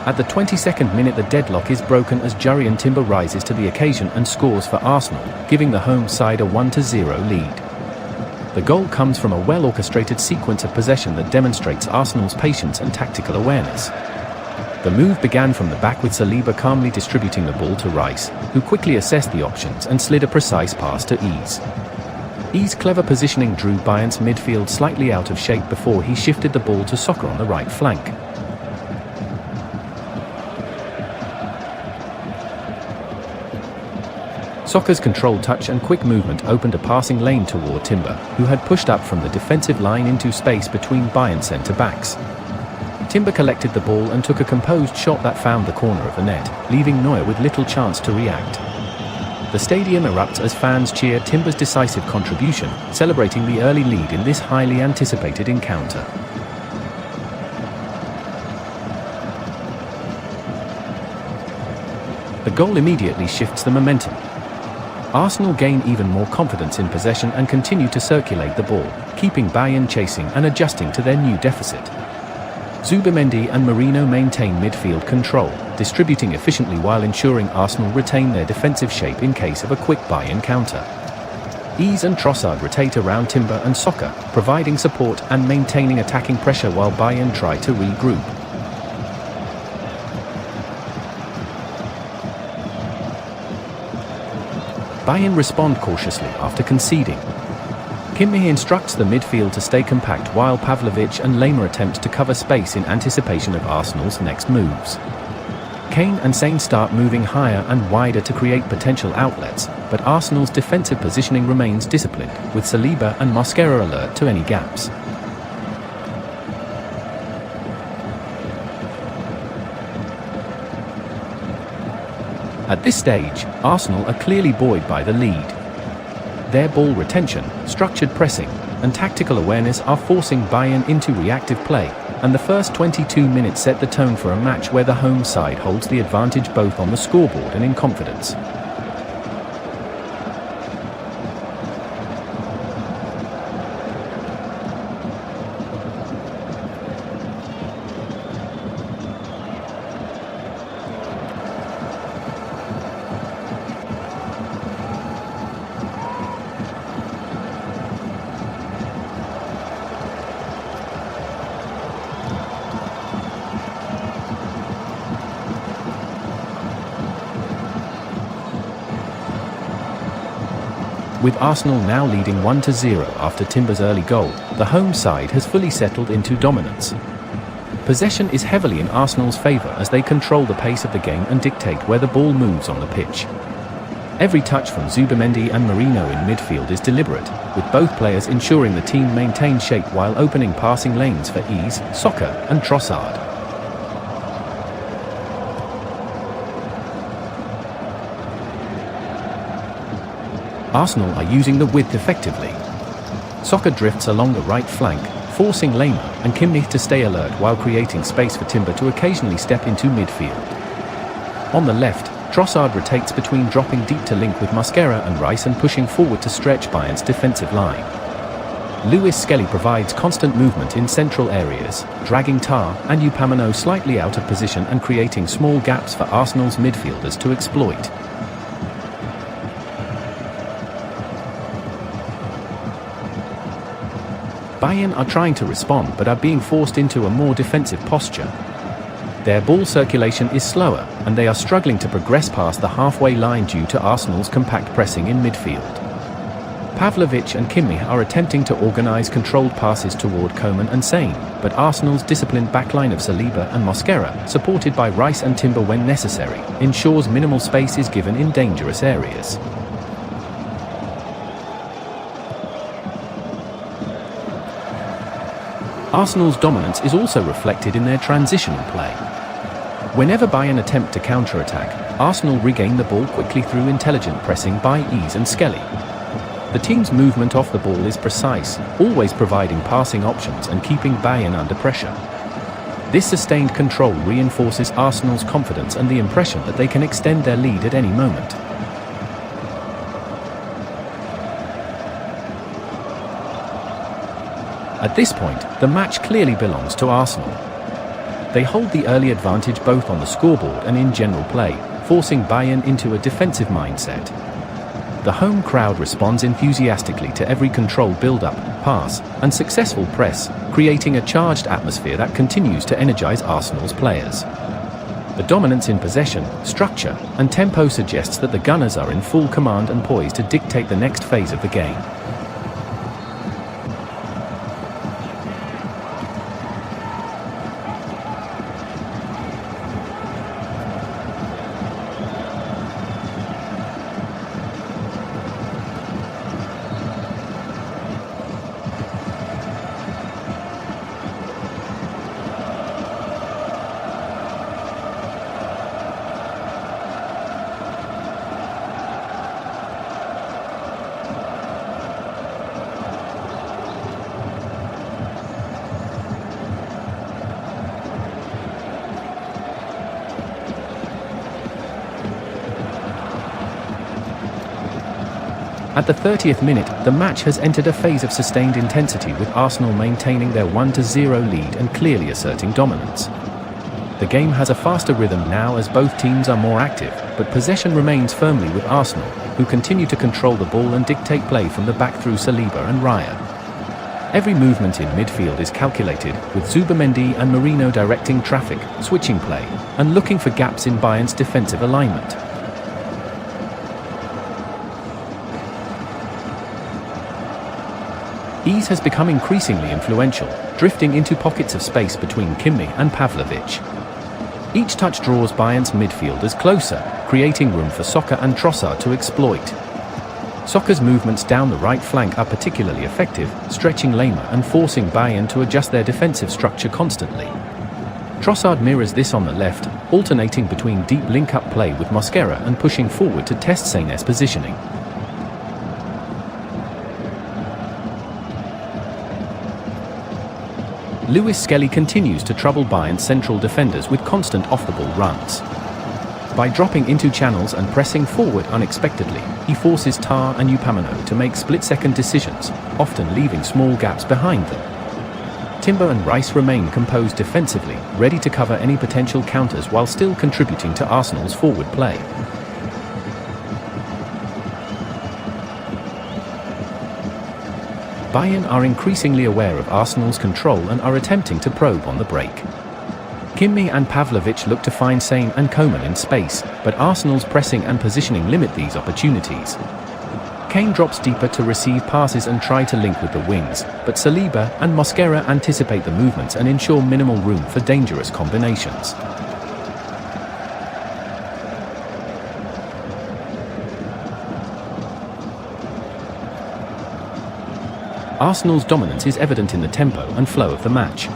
At the 22nd minute, the deadlock is broken as Jurrien Timber rises to the occasion and scores for Arsenal, giving the home side a 1-0 lead. The goal comes from a well-orchestrated sequence of possession that demonstrates Arsenal's patience and tactical awareness. The move began from the back with Saliba calmly distributing the ball to Rice, who quickly assessed the options and slid a precise pass to Ease. Ease's clever positioning drew Bayern's midfield slightly out of shape before he shifted the ball to Soccer on the right flank. Soccer's controlled touch and quick movement opened a passing lane toward Timber, who had pushed up from the defensive line into space between Bayern centre-backs. Timber collected the ball and took a composed shot that found the corner of the net, leaving Neuer with little chance to react. The stadium erupts as fans cheer Timber's decisive contribution, celebrating the early lead in this highly anticipated encounter. The goal immediately shifts the momentum. Arsenal gain even more confidence in possession and continue to circulate the ball, keeping Bayern chasing and adjusting to their new deficit. Zubimendi and Merino maintain midfield control, distributing efficiently while ensuring Arsenal retain their defensive shape in case of a quick Bayern counter. Ease and Trossard rotate around Timber and Soccer, providing support and maintaining attacking pressure while Bayern try to regroup. Bayern respond cautiously after conceding. Kimmich instructs the midfield to stay compact while Pavlovic and Lehmer attempt to cover space in anticipation of Arsenal's next moves. Kane and Sane start moving higher and wider to create potential outlets, but Arsenal's defensive positioning remains disciplined, with Saliba and Mosquera alert to any gaps. At this stage, Arsenal are clearly buoyed by the lead. Their ball retention, structured pressing, and tactical awareness are forcing Bayern into reactive play, and the first 22 minutes set the tone for a match where the home side holds the advantage both on the scoreboard and in confidence. With Arsenal now leading 1-0 after Timber's early goal, the home side has fully settled into dominance. Possession is heavily in Arsenal's favour as they control the pace of the game and dictate where the ball moves on the pitch. Every touch from Zubimendi and Merino in midfield is deliberate, with both players ensuring the team maintains shape while opening passing lanes for Ease, Soccer and Trossard. Arsenal are using the width effectively. Soccer drifts along the right flank, forcing Lehmer and Kimmich to stay alert while creating space for Timber to occasionally step into midfield. On the left, Trossard rotates between dropping deep to link with Mosquera and Rice and pushing forward to stretch Bayern's defensive line. Lewis Skelly provides constant movement in central areas, dragging Tar and Upamecano slightly out of position and creating small gaps for Arsenal's midfielders to exploit. Bayern are trying to respond but are being forced into a more defensive posture. Their ball circulation is slower, and they are struggling to progress past the halfway line due to Arsenal's compact pressing in midfield. Pavlovic and Kimmich are attempting to organise controlled passes toward Coman and Sane, but Arsenal's disciplined backline of Saliba and Mosquera, supported by Rice and Timber when necessary, ensures minimal space is given in dangerous areas. Arsenal's dominance is also reflected in their transitional play. Whenever Bayern attempt to counter-attack, Arsenal regain the ball quickly through intelligent pressing by Ease and Skelly. The team's movement off the ball is precise, always providing passing options and keeping Bayern under pressure. This sustained control reinforces Arsenal's confidence and the impression that they can extend their lead at any moment. At this point, the match clearly belongs to Arsenal. They hold the early advantage both on the scoreboard and in general play, forcing Bayern into a defensive mindset. The home crowd responds enthusiastically to every controlled build-up, pass, and successful press, creating a charged atmosphere that continues to energize Arsenal's players. The dominance in possession, structure, and tempo suggests that the Gunners are in full command and poised to dictate the next phase of the game. At the 30th minute, the match has entered a phase of sustained intensity, with Arsenal maintaining their 1-0 lead and clearly asserting dominance. The game has a faster rhythm now as both teams are more active, but possession remains firmly with Arsenal, who continue to control the ball and dictate play from the back through Saliba and Raya. Every movement in midfield is calculated, with Zubimendi and Merino directing traffic, switching play, and looking for gaps in Bayern's defensive alignment. Ease has become increasingly influential, drifting into pockets of space between Kimmich and Pavlovic. Each touch draws Bayern's midfielders closer, creating room for Soccer and Trossard to exploit. Soccer's movements down the right flank are particularly effective, stretching Lema and forcing Bayern to adjust their defensive structure constantly. Trossard mirrors this on the left, alternating between deep link-up play with Mosquera and pushing forward to test Sané's positioning. Lewis Skelly continues to trouble Bayern's central defenders with constant off-the-ball runs. By dropping into channels and pressing forward unexpectedly, he forces Tar and Upamecano to make split-second decisions, often leaving small gaps behind them. Timber and Rice remain composed defensively, ready to cover any potential counters while still contributing to Arsenal's forward play. Bayern are increasingly aware of Arsenal's control and are attempting to probe on the break. Kimmich and Pavlovic look to find Sané and Coman in space, but Arsenal's pressing and positioning limit these opportunities. Kane drops deeper to receive passes and try to link with the wings, but Saliba and Mosquera anticipate the movements and ensure minimal room for dangerous combinations. Arsenal's dominance is evident in the tempo and flow of the match.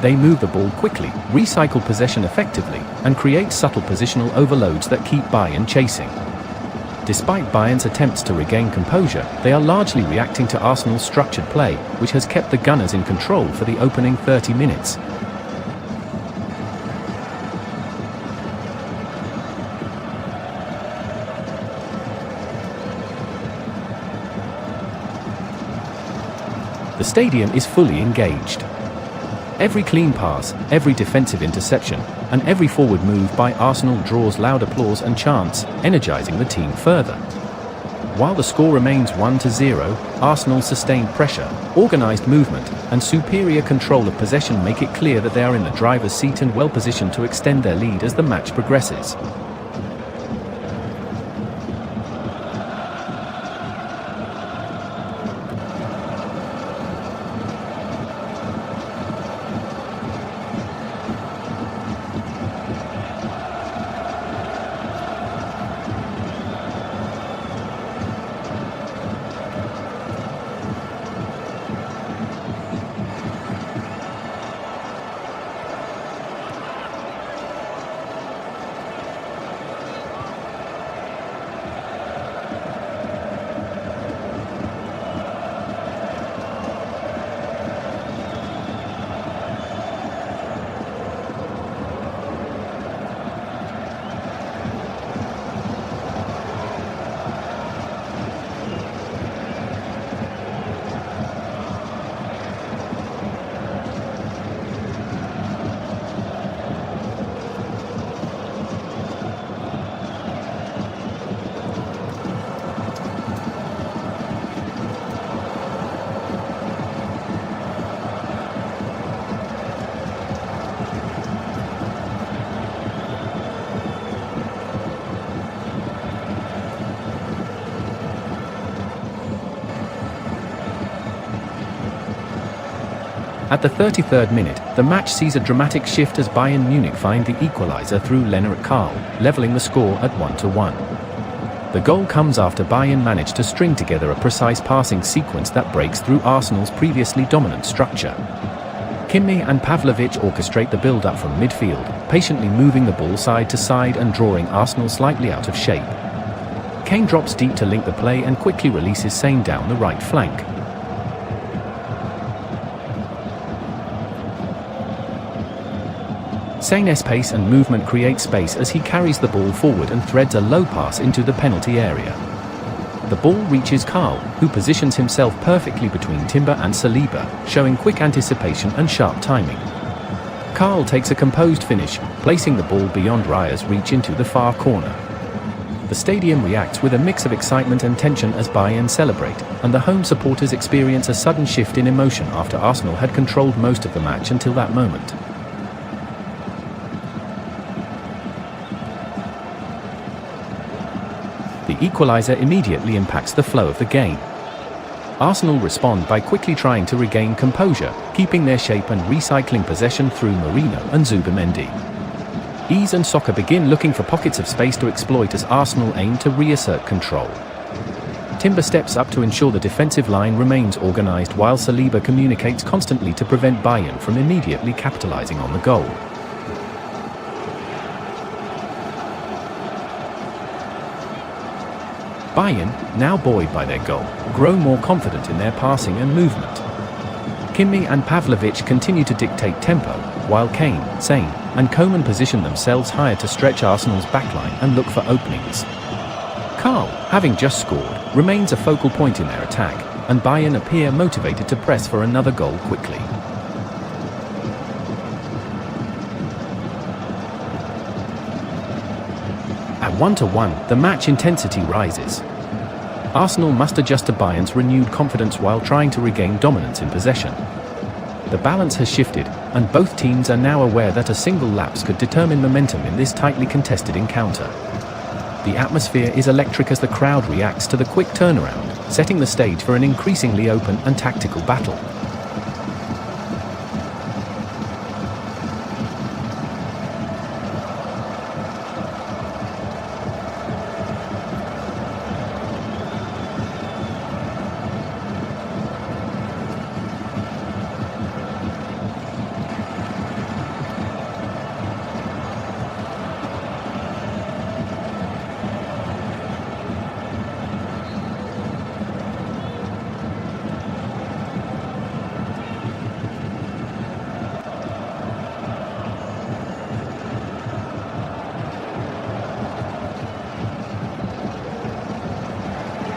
They move the ball quickly, recycle possession effectively, and create subtle positional overloads that keep Bayern chasing. Despite Bayern's attempts to regain composure, they are largely reacting to Arsenal's structured play, which has kept the Gunners in control for the opening 30 minutes. The stadium is fully engaged. Every clean pass, every defensive interception, and every forward move by Arsenal draws loud applause and chants, energizing the team further. While the score remains 1-0, Arsenal's sustained pressure, organized movement, and superior control of possession make it clear that they are in the driver's seat and well positioned to extend their lead as the match progresses. At the 33rd minute, the match sees a dramatic shift as Bayern Munich find the equalizer through Lennart Karl, leveling the score at 1-1. The goal comes after Bayern managed to string together a precise passing sequence that breaks through Arsenal's previously dominant structure. Kimmich and Pavlovic orchestrate the build-up from midfield, patiently moving the ball side to side and drawing Arsenal slightly out of shape. Kane drops deep to link the play and quickly releases Sane down the right flank. Sane's pace and movement create space as he carries the ball forward and threads a low pass into the penalty area. The ball reaches Karl, who positions himself perfectly between Timber and Saliba, showing quick anticipation and sharp timing. Karl takes a composed finish, placing the ball beyond Raya's reach into the far corner. The stadium reacts with a mix of excitement and tension as Bayern celebrate, and the home supporters experience a sudden shift in emotion after Arsenal had controlled most of the match until that moment. The equalizer immediately impacts the flow of the game. Arsenal respond by quickly trying to regain composure, keeping their shape and recycling possession through Merino and Zubimendi. Ease and Soccer begin looking for pockets of space to exploit as Arsenal aim to reassert control. Timber steps up to ensure the defensive line remains organised while Saliba communicates constantly to prevent Bayern from immediately capitalising on the goal. Bayern, now buoyed by their goal, grow more confident in their passing and movement. Kimmich and Pavlovic continue to dictate tempo, while Kane, Sane, and Coman position themselves higher to stretch Arsenal's backline and look for openings. Karl, having just scored, remains a focal point in their attack, and Bayern appear motivated to press for another goal quickly. At 1-1, the match intensity rises. Arsenal must adjust to Bayern's renewed confidence while trying to regain dominance in possession. The balance has shifted, and both teams are now aware that a single lapse could determine momentum in this tightly contested encounter. The atmosphere is electric as the crowd reacts to the quick turnaround, setting the stage for an increasingly open and tactical battle.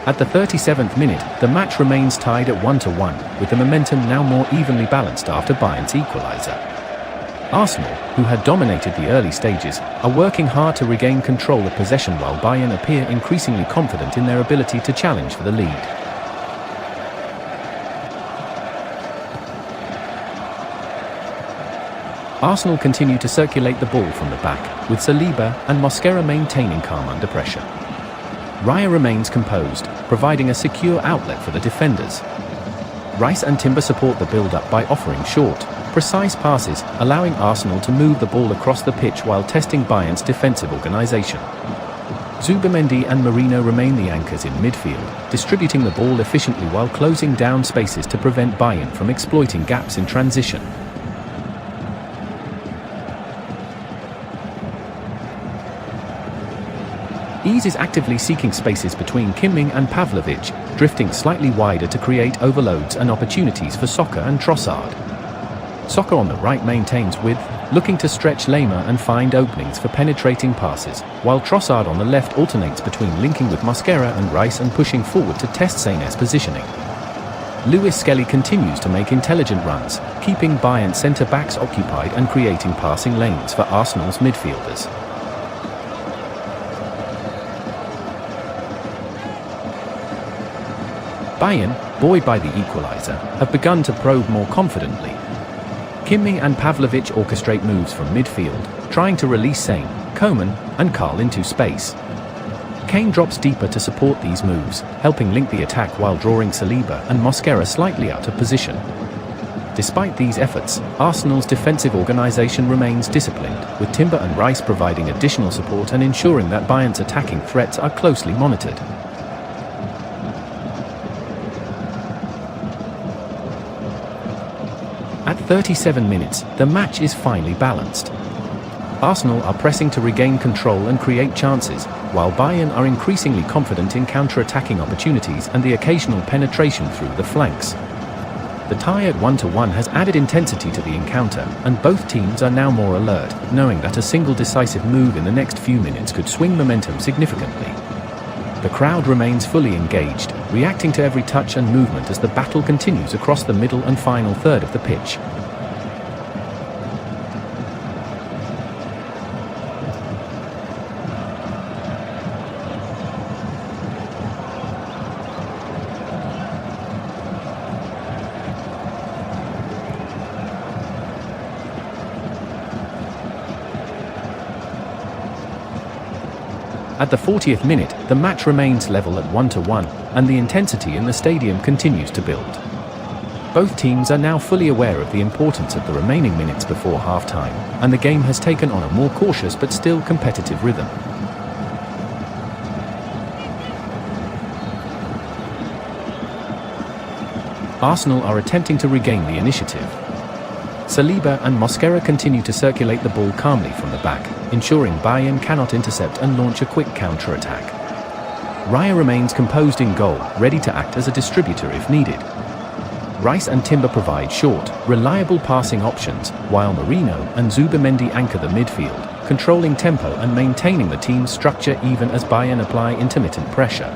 At the 37th minute, the match remains tied at 1-1, with the momentum now more evenly balanced after Bayern's equalizer. Arsenal, who had dominated the early stages, are working hard to regain control of possession while Bayern appear increasingly confident in their ability to challenge for the lead. Arsenal continue to circulate the ball from the back, with Saliba and Mosquera maintaining calm under pressure. Raya remains composed, providing a secure outlet for the defenders. Rice and Timber support the build-up by offering short, precise passes, allowing Arsenal to move the ball across the pitch while testing Bayern's defensive organisation. Zubimendi and Merino remain the anchors in midfield, distributing the ball efficiently while closing down spaces to prevent Bayern from exploiting gaps in transition. Ease is actively seeking spaces between Kimmich and Pavlovic, drifting slightly wider to create overloads and opportunities for Soccer and Trossard. Soccer on the right maintains width, looking to stretch Lema and find openings for penetrating passes, while Trossard on the left alternates between linking with Mosquera and Rice and pushing forward to test Sane's positioning. Lewis Skelly continues to make intelligent runs, keeping Bayern centre-backs occupied and creating passing lanes for Arsenal's midfielders. Bayern, buoyed by the equalizer, have begun to probe more confidently. Kimmich and Pavlovic orchestrate moves from midfield, trying to release Sane, Coman, and Karl into space. Kane drops deeper to support these moves, helping link the attack while drawing Saliba and Mosquera slightly out of position. Despite these efforts, Arsenal's defensive organisation remains disciplined, with Timber and Rice providing additional support and ensuring that Bayern's attacking threats are closely monitored. At 37 minutes, the match is finely balanced. Arsenal are pressing to regain control and create chances, while Bayern are increasingly confident in counter-attacking opportunities and the occasional penetration through the flanks. The tie at 1-1 has added intensity to the encounter, and both teams are now more alert, knowing that a single decisive move in the next few minutes could swing momentum significantly. The crowd remains fully engaged, reacting to every touch and movement as the battle continues across the middle and final third of the pitch. At the 40th minute, the match remains level at 1-1, and the intensity in the stadium continues to build. Both teams are now fully aware of the importance of the remaining minutes before half-time, and the game has taken on a more cautious but still competitive rhythm. Arsenal are attempting to regain the initiative. Saliba and Mosquera continue to circulate the ball calmly from the back, ensuring Bayern cannot intercept and launch a quick counter-attack. Raya remains composed in goal, ready to act as a distributor if needed. Rice and Timber provide short, reliable passing options, while Merino and Zubimendi anchor the midfield, controlling tempo and maintaining the team's structure even as Bayern apply intermittent pressure.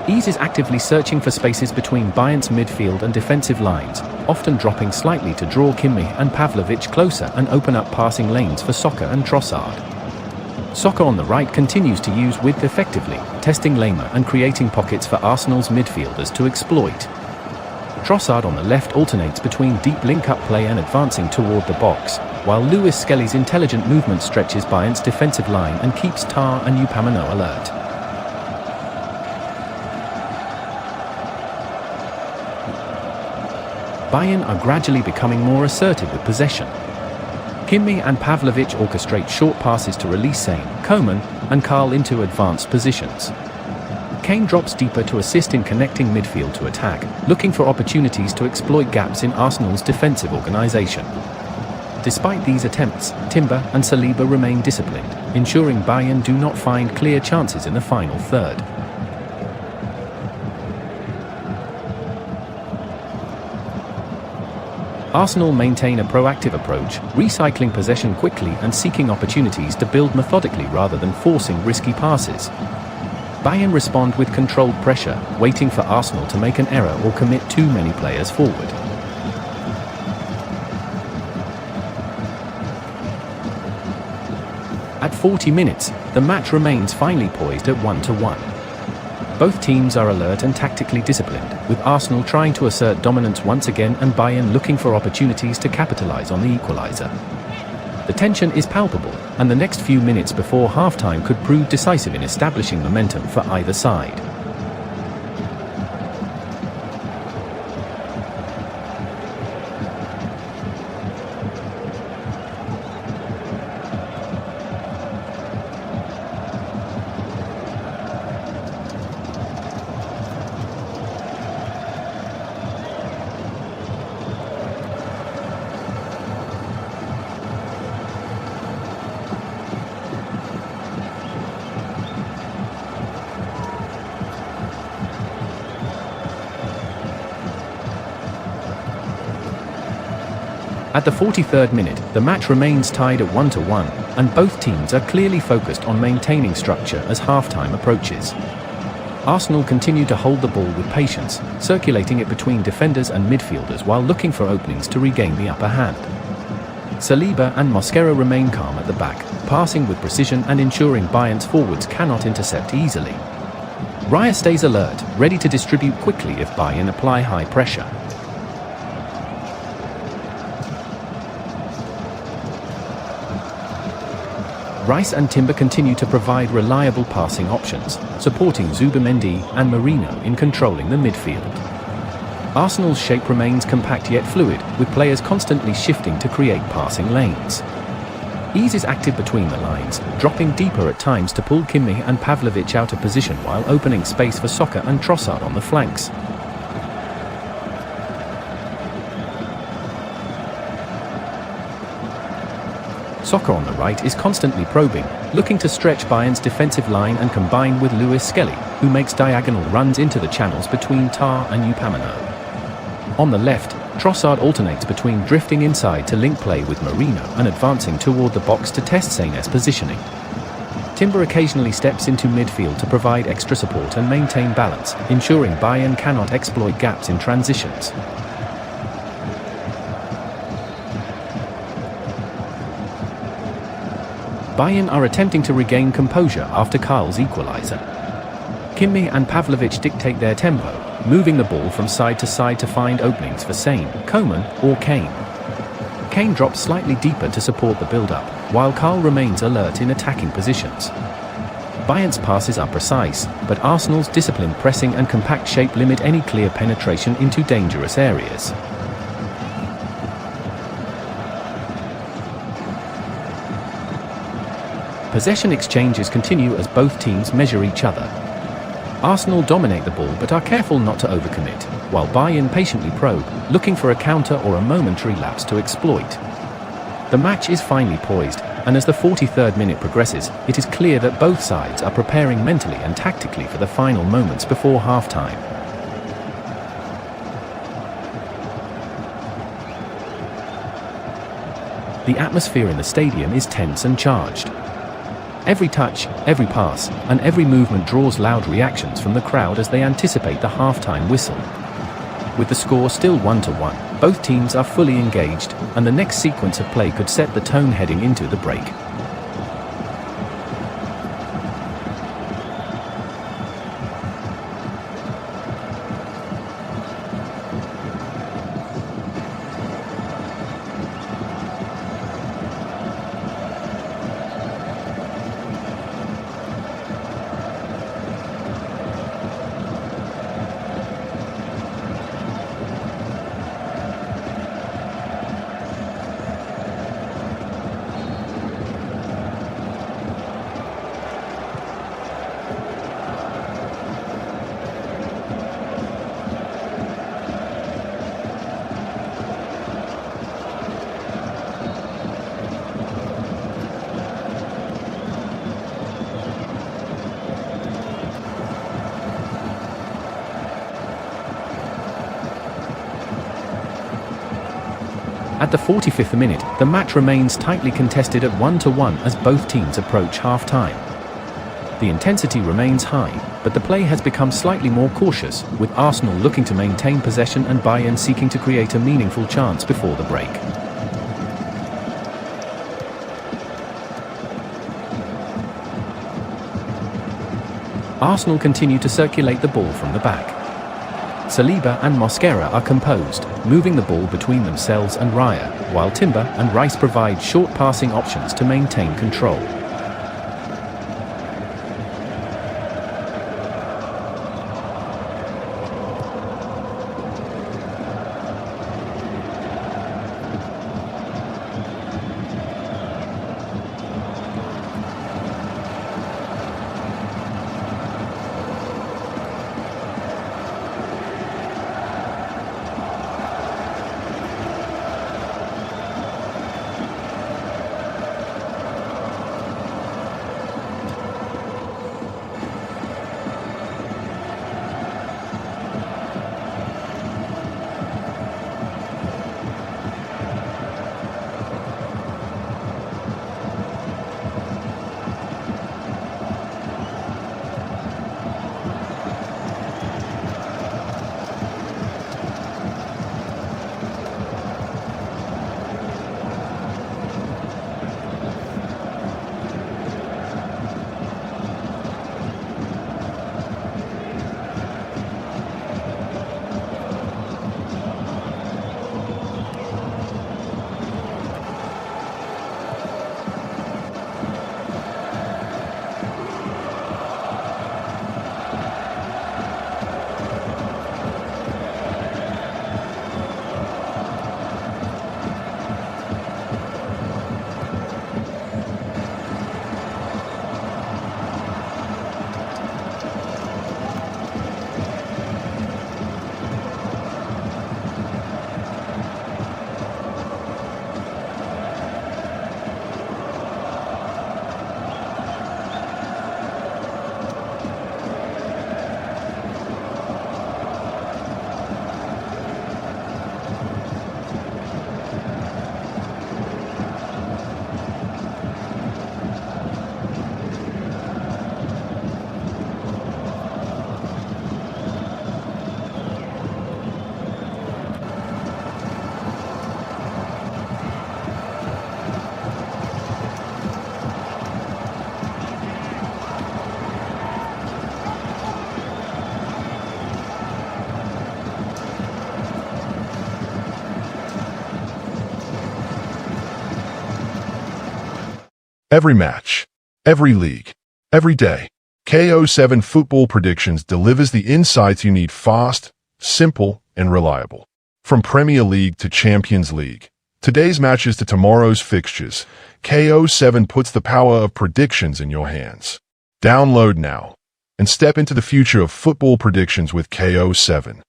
Ease is actively searching for spaces between Bayern's midfield and defensive lines, often dropping slightly to draw Kimmich and Pavlovic closer and open up passing lanes for Soccer and Trossard. Soccer on the right continues to use width effectively, testing Lema and creating pockets for Arsenal's midfielders to exploit. Trossard on the left alternates between deep link-up play and advancing toward the box, while Lewis Skelly's intelligent movement stretches Bayern's defensive line and keeps Tar and Upamecano alert. Bayern are gradually becoming more assertive with possession. Kimmich and Pavlovic orchestrate short passes to release Sane, Coman, and Karl into advanced positions. Kane drops deeper to assist in connecting midfield to attack, looking for opportunities to exploit gaps in Arsenal's defensive organisation. Despite these attempts, Timber and Saliba remain disciplined, ensuring Bayern do not find clear chances in the final third. Arsenal maintain a proactive approach, recycling possession quickly and seeking opportunities to build methodically rather than forcing risky passes. Bayern respond with controlled pressure, waiting for Arsenal to make an error or commit too many players forward. At 40 minutes, the match remains finely poised at 1-1. Both teams are alert and tactically disciplined, with Arsenal trying to assert dominance once again and Bayern looking for opportunities to capitalise on the equaliser. The tension is palpable, and the next few minutes before half-time could prove decisive in establishing momentum for either side. At the 43rd minute, the match remains tied at 1-1, and both teams are clearly focused on maintaining structure as half-time approaches. Arsenal continue to hold the ball with patience, circulating it between defenders and midfielders while looking for openings to regain the upper hand. Saliba and Mosquera remain calm at the back, passing with precision and ensuring Bayern's forwards cannot intercept easily. Raya stays alert, ready to distribute quickly if Bayern apply high pressure. Rice and Timber continue to provide reliable passing options, supporting Zubimendi and Marino in controlling the midfield. Arsenal's shape remains compact yet fluid, with players constantly shifting to create passing lanes. Ease is active between the lines, dropping deeper at times to pull Kimmich and Pavlovic out of position while opening space for Soccer and Trossard on the flanks. Soccer on the right is constantly probing, looking to stretch Bayern's defensive line and combine with Lewis Skelly, who makes diagonal runs into the channels between Tar and Upamecano. On the left, Trossard alternates between drifting inside to link play with Marino and advancing toward the box to test Sané's positioning. Timber occasionally steps into midfield to provide extra support and maintain balance, ensuring Bayern cannot exploit gaps in transitions. Bayern are attempting to regain composure after Karl's equalizer. Kimmich and Pavlovic dictate their tempo, moving the ball from side to find openings for Sané, Coman, or Kane. Kane drops slightly deeper to support the build-up, while Karl remains alert in attacking positions. Bayern's passes are precise, but Arsenal's disciplined pressing and compact shape limit any clear penetration into dangerous areas. Possession exchanges continue as both teams measure each other. Arsenal dominate the ball but are careful not to overcommit, while Bayern patiently probe, looking for a counter or a momentary lapse to exploit. The match is finely poised, and as the 43rd minute progresses, it is clear that both sides are preparing mentally and tactically for the final moments before half-time. The atmosphere in the stadium is tense and charged. Every touch, every pass, and every movement draws loud reactions from the crowd as they anticipate the half-time whistle. With the score still 1-1, both teams are fully engaged, and the next sequence of play could set the tone heading into the break. At the 45th minute, the match remains tightly contested at 1-1 as both teams approach half-time. The intensity remains high, but the play has become slightly more cautious, with Arsenal looking to maintain possession and Bayern seeking to create a meaningful chance before the break. Arsenal continue to circulate the ball from the back. Saliba and Mosquera are composed, moving the ball between themselves and Raya, while Timber and Rice provide short passing options to maintain control. Every match, every league, every day. KO7 Football Predictions delivers the insights you need fast, simple, and reliable. From Premier League to Champions League, today's matches to tomorrow's fixtures, KO7 puts the power of predictions in your hands. Download now and step into the future of football predictions with KO7.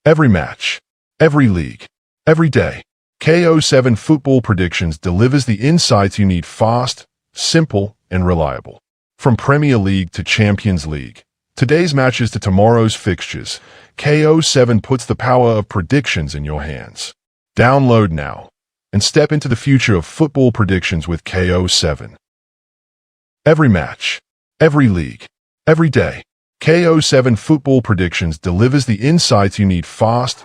Every match, every league, every day. KO7 Football Predictions delivers the insights you need fast, simple, and reliable. From Premier League to Champions League, today's matches to tomorrow's fixtures, KO7 puts the power of predictions in your hands. Download now and step into the future of football predictions with KO7. Every match, every league, every day. KO7 Football Predictions delivers the insights you need fast,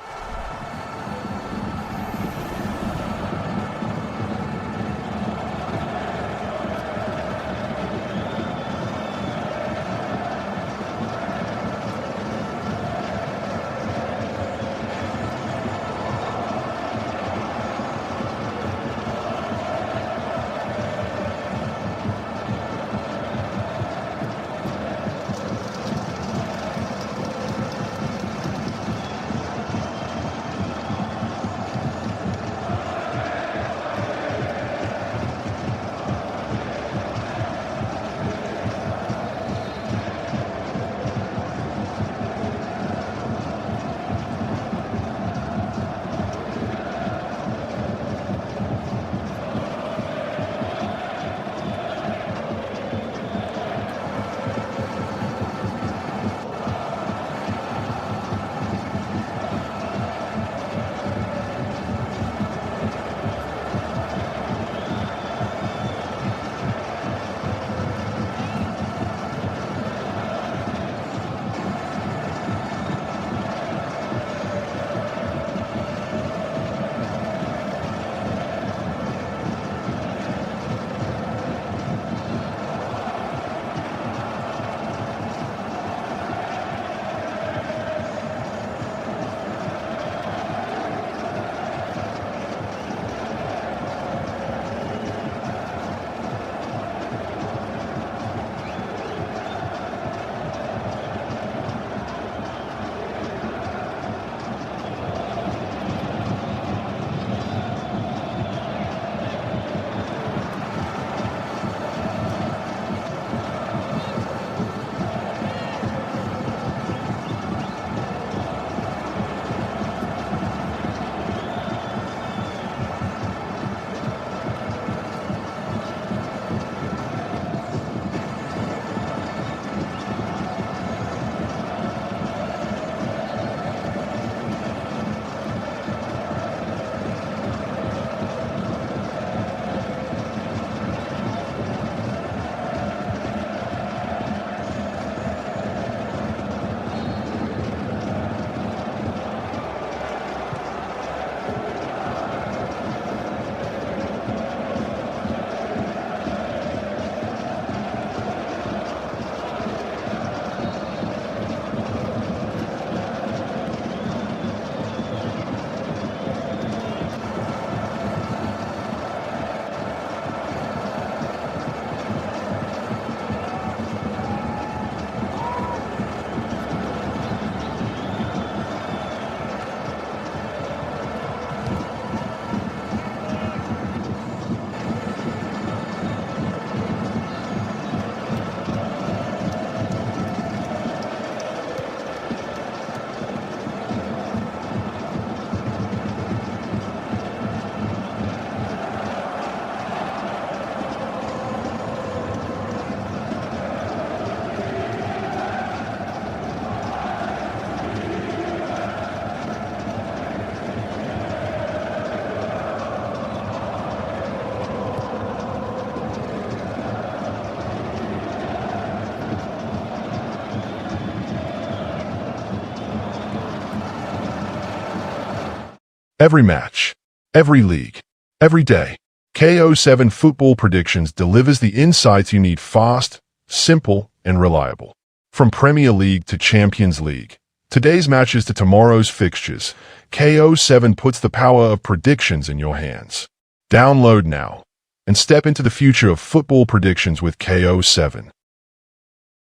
Every match, every league, every day. KO7 Football Predictions delivers the insights you need fast, simple, and reliable. From Premier League to Champions League, today's matches to tomorrow's fixtures, KO7 puts the power of predictions in your hands. Download now and step into the future of football predictions with KO7.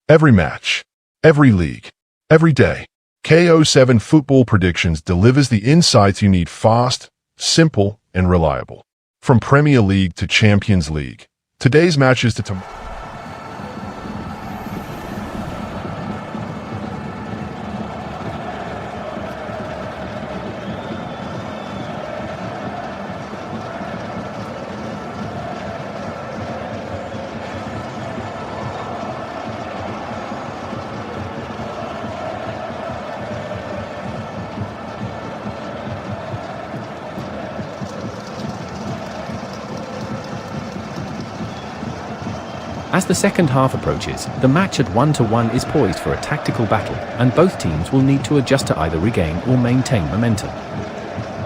Every match, every league, every day, KO7 Football Predictions delivers the insights you need fast, simple, and reliable. From Premier League to Champions League, today's matches to tomorrow. As the second half approaches, the match at 1-1 is poised for a tactical battle, and both teams will need to adjust to either regain or maintain momentum.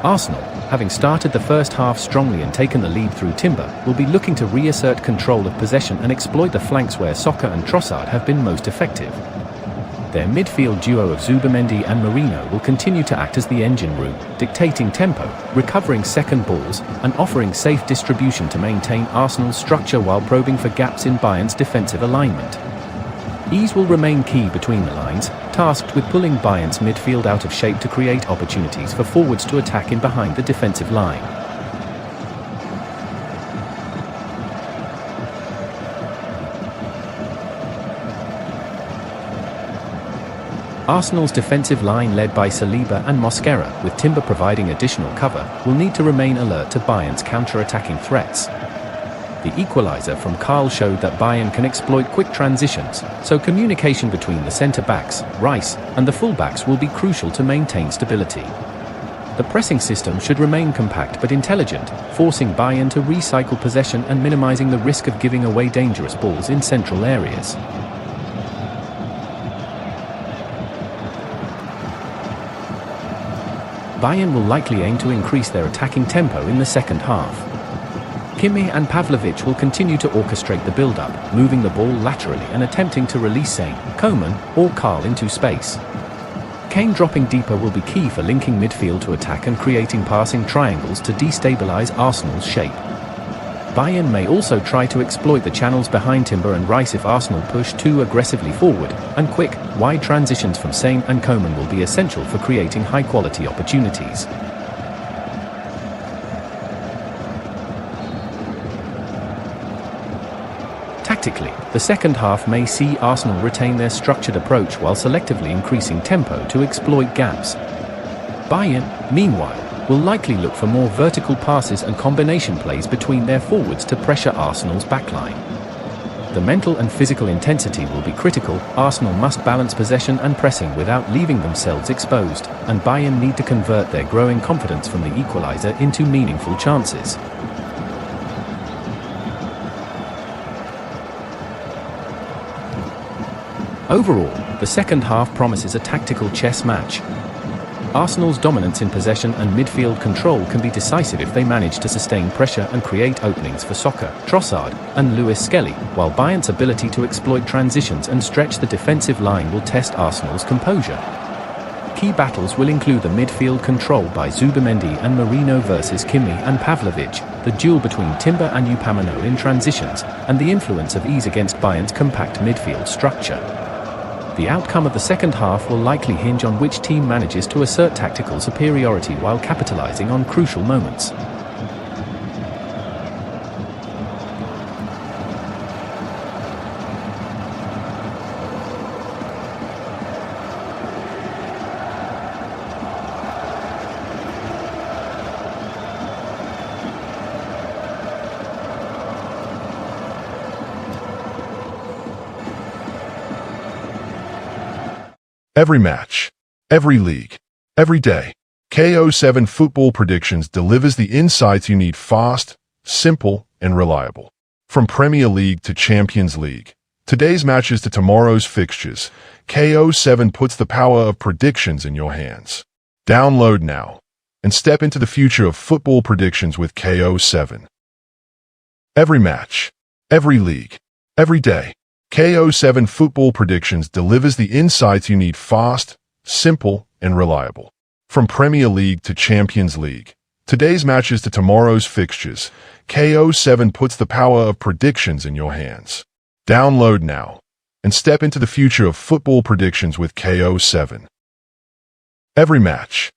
Arsenal, having started the first half strongly and taken the lead through Timber, will be looking to reassert control of possession and exploit the flanks where Soccer and Trossard have been most effective. Their midfield duo of Zubimendi and Merino will continue to act as the engine room, dictating tempo, recovering second balls, and offering safe distribution to maintain Arsenal's structure while probing for gaps in Bayern's defensive alignment. Ease will remain key between the lines, tasked with pulling Bayern's midfield out of shape to create opportunities for forwards to attack in behind the defensive line. Arsenal's defensive line led by Saliba and Mosquera, with Timber providing additional cover, will need to remain alert to Bayern's counter-attacking threats. The equalizer from Karl showed that Bayern can exploit quick transitions, so communication between the centre-backs, Rice, and the full-backs will be crucial to maintain stability. The pressing system should remain compact but intelligent, forcing Bayern to recycle possession and minimizing the risk of giving away dangerous balls in central areas. Bayern will likely aim to increase their attacking tempo in the second half. Kimmich and Pavlovic will continue to orchestrate the build-up, moving the ball laterally and attempting to release Sane, Coman, or Karl into space. Kane dropping deeper will be key for linking midfield to attack and creating passing triangles to destabilize Arsenal's shape. Bayern may also try to exploit the channels behind Timber and Rice if Arsenal push too aggressively forward, and quick, wide transitions from Sane and Coman will be essential for creating high-quality opportunities. Tactically, the second half may see Arsenal retain their structured approach while selectively increasing tempo to exploit gaps. Bayern, meanwhile, will likely look for more vertical passes and combination plays between their forwards to pressure Arsenal's backline. The mental and physical intensity will be critical. Arsenal must balance possession and pressing without leaving themselves exposed, and Bayern need to convert their growing confidence from the equalizer into meaningful chances. Overall, the second half promises a tactical chess match. Arsenal's dominance in possession and midfield control can be decisive if they manage to sustain pressure and create openings for Soccer, Trossard, and Lewis Skelly, while Bayern's ability to exploit transitions and stretch the defensive line will test Arsenal's composure. Key battles will include the midfield control by Zubimendi and Merino versus Kimmich and Pavlovic, the duel between Timber and Upamecano in transitions, and the influence of ease against Bayern's compact midfield structure. The outcome of the second half will likely hinge on which team manages to assert tactical superiority while capitalizing on crucial moments. Every match, every league, every day, KO7 Football Predictions delivers the insights you need fast, simple, and reliable. From Premier League to Champions League, today's matches to tomorrow's fixtures, KO7 puts the power of predictions in your hands. Download now and step into the future of football predictions with KO7. Every match, every league, every day, KO7 Football Predictions delivers the insights you need fast, simple, and reliable. From Premier League to Champions League, today's matches to tomorrow's fixtures, KO7 puts the power of predictions in your hands. Download now and step into the future of football predictions with KO7. Every match.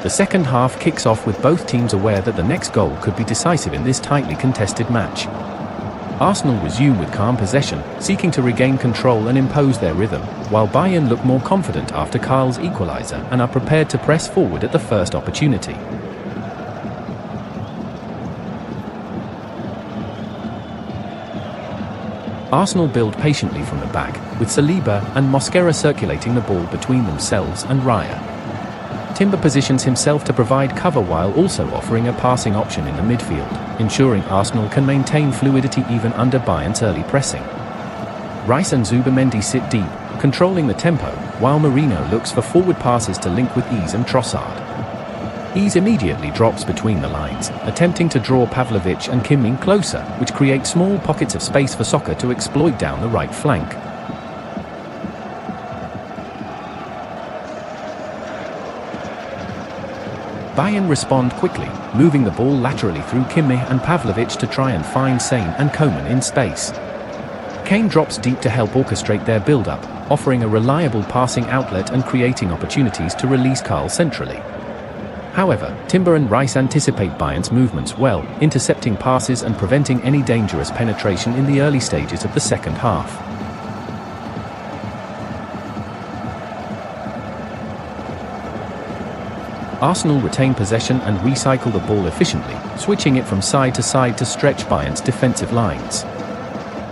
The second half kicks off with both teams aware that the next goal could be decisive in this tightly contested match. Arsenal resume with calm possession, seeking to regain control and impose their rhythm, while Bayern look more confident after Karl's equalizer and are prepared to press forward at the first opportunity. Arsenal build patiently from the back, with Saliba and Mosquera circulating the ball between themselves and Raya. Timber positions himself to provide cover while also offering a passing option in the midfield, ensuring Arsenal can maintain fluidity even under Bayern's early pressing. Rice and Zubimendi sit deep, controlling the tempo, while Merino looks for forward passes to link with Ease and Trossard. Ease immediately drops between the lines, attempting to draw Pavlovic and Kim-min closer, which creates small pockets of space for Soccer to exploit down the right flank. Bayern respond quickly, moving the ball laterally through Kimmich and Pavlovic to try and find Sane and Coman in space. Kane drops deep to help orchestrate their build-up, offering a reliable passing outlet and creating opportunities to release Karl centrally. However, Timber and Rice anticipate Bayern's movements well, intercepting passes and preventing any dangerous penetration in the early stages of the second half. Arsenal retain possession and recycle the ball efficiently, switching it from side to side to stretch Bayern's defensive lines.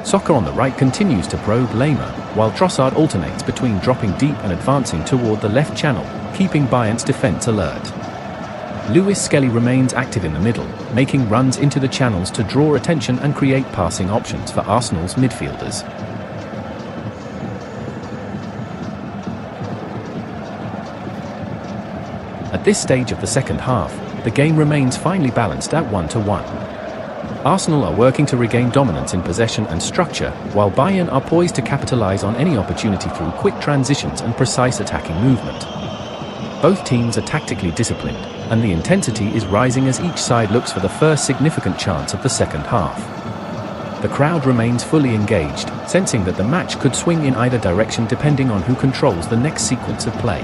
Soccer on the right continues to probe Lema, while Trossard alternates between dropping deep and advancing toward the left channel, keeping Bayern's defense alert. Lewis Skelly remains active in the middle, making runs into the channels to draw attention and create passing options for Arsenal's midfielders. At this stage of the second half, the game remains finely balanced at 1-1. Arsenal are working to regain dominance in possession and structure, while Bayern are poised to capitalize on any opportunity through quick transitions and precise attacking movement. Both teams are tactically disciplined, and the intensity is rising as each side looks for the first significant chance of the second half. The crowd remains fully engaged, sensing that the match could swing in either direction depending on who controls the next sequence of play.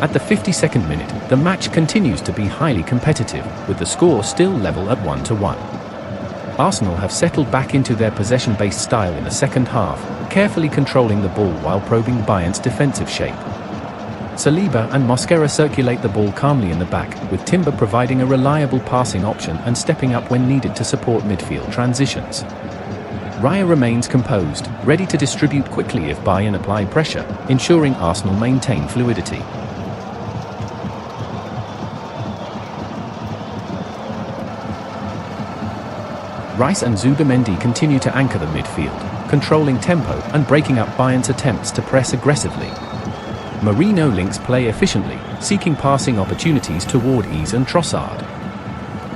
At the 52nd minute, the match continues to be highly competitive, with the score still level at 1-1. Arsenal have settled back into their possession-based style in the second half, carefully controlling the ball while probing Bayern's defensive shape. Saliba and Mosquera circulate the ball calmly in the back, with Timber providing a reliable passing option and stepping up when needed to support midfield transitions. Raya remains composed, ready to distribute quickly if Bayern apply pressure, ensuring Arsenal maintain fluidity. Rice and Zubimendi continue to anchor the midfield, controlling tempo and breaking up Bayern's attempts to press aggressively. Merino links play efficiently, seeking passing opportunities toward Ease and Trossard.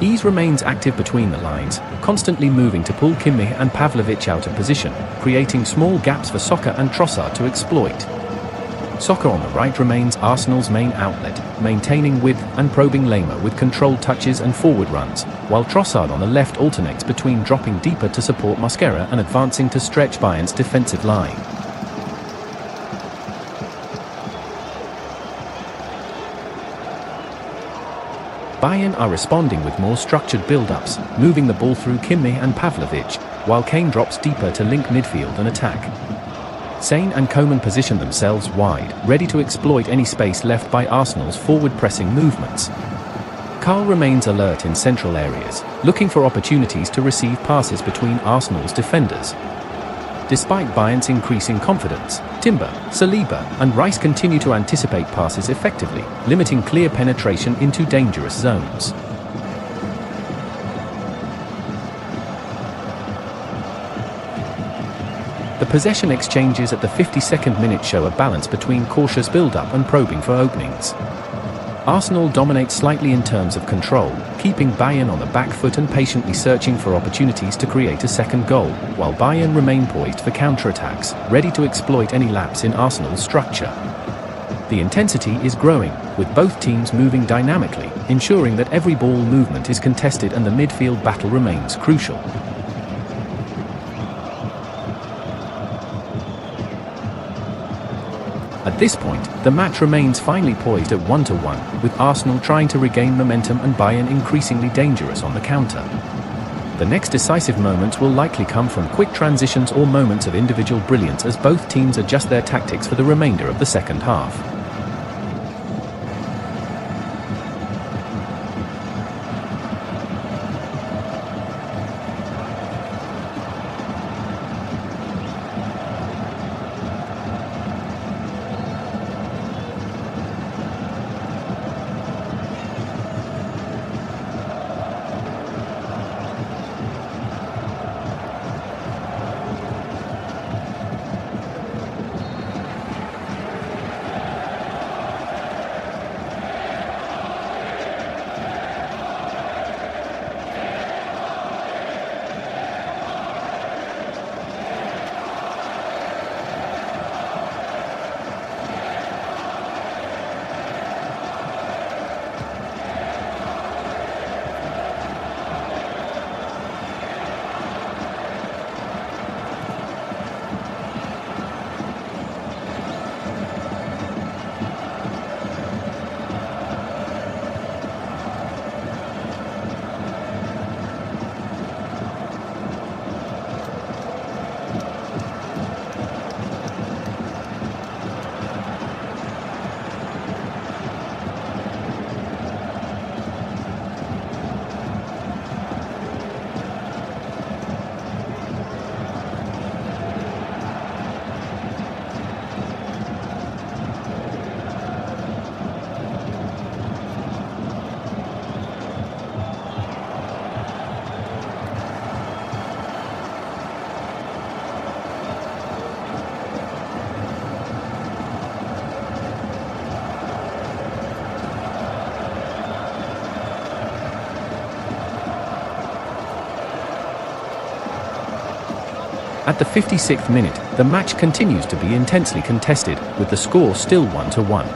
Ease remains active between the lines, constantly moving to pull Kimmich and Pavlovic out of position, creating small gaps for Soccer and Trossard to exploit. Soccer on the right remains Arsenal's main outlet, maintaining width and probing Lema with controlled touches and forward runs, while Trossard on the left alternates between dropping deeper to support Mosquera and advancing to stretch Bayern's defensive line. Bayern are responding with more structured build-ups, moving the ball through Kimmich and Pavlovic, while Kane drops deeper to link midfield and attack. Sane and Coman position themselves wide, ready to exploit any space left by Arsenal's forward-pressing movements. Karl remains alert in central areas, looking for opportunities to receive passes between Arsenal's defenders. Despite Bayern's increasing confidence, Timber, Saliba, and Rice continue to anticipate passes effectively, limiting clear penetration into dangerous zones. The possession exchanges at the 52nd minute show a balance between cautious build-up and probing for openings. Arsenal dominate slightly in terms of control, keeping Bayern on the back foot and patiently searching for opportunities to create a second goal, while Bayern remain poised for counter-attacks, ready to exploit any lapse in Arsenal's structure. The intensity is growing, with both teams moving dynamically, ensuring that every ball movement is contested and the midfield battle remains crucial. At this point, the match remains finely poised at 1-1, with Arsenal trying to regain momentum and Bayern increasingly dangerous on the counter. The next decisive moments will likely come from quick transitions or moments of individual brilliance as both teams adjust their tactics for the remainder of the second half. At the 56th minute, the match continues to be intensely contested, with the score still 1-1.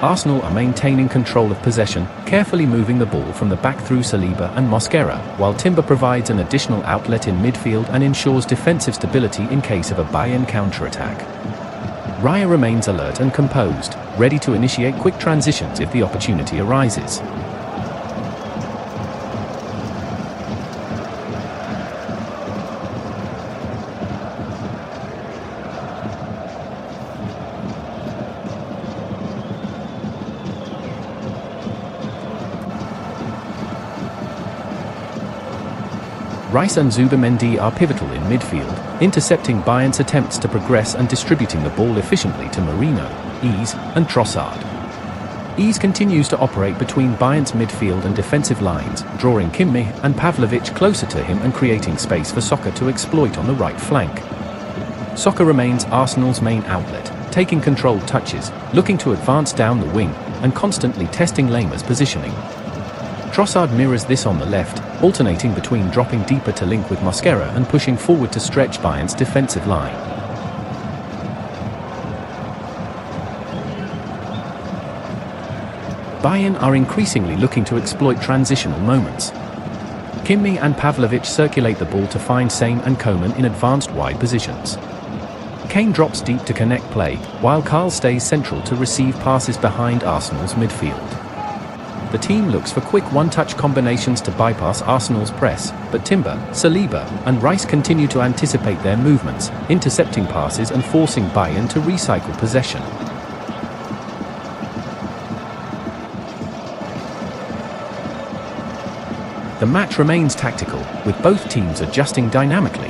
Arsenal are maintaining control of possession, carefully moving the ball from the back through Saliba and Mosquera, while Timber provides an additional outlet in midfield and ensures defensive stability in case of a Bayern counter-attack. Raya remains alert and composed, ready to initiate quick transitions if the opportunity arises. Rice and Zubimendi are pivotal in midfield, intercepting Bayern's attempts to progress and distributing the ball efficiently to Merino, Ease, and Trossard. Ease continues to operate between Bayern's midfield and defensive lines, drawing Kimmich and Pavlovic closer to him and creating space for Soccer to exploit on the right flank. Soccer remains Arsenal's main outlet, taking controlled touches, looking to advance down the wing, and constantly testing Lamers' positioning. Trossard mirrors this on the left, alternating between dropping deeper to link with Mosquera and pushing forward to stretch Bayern's defensive line. Bayern are increasingly looking to exploit transitional moments. Kimmich and Pavlovic circulate the ball to find Sane and Coman in advanced wide positions. Kane drops deep to connect play, while Karl stays central to receive passes behind Arsenal's midfield. the team looks for quick one-touch combinations to bypass Arsenal's press, but Timber, Saliba, and Rice continue to anticipate their movements, intercepting passes and forcing Bayern to recycle possession. The match remains tactical, with both teams adjusting dynamically.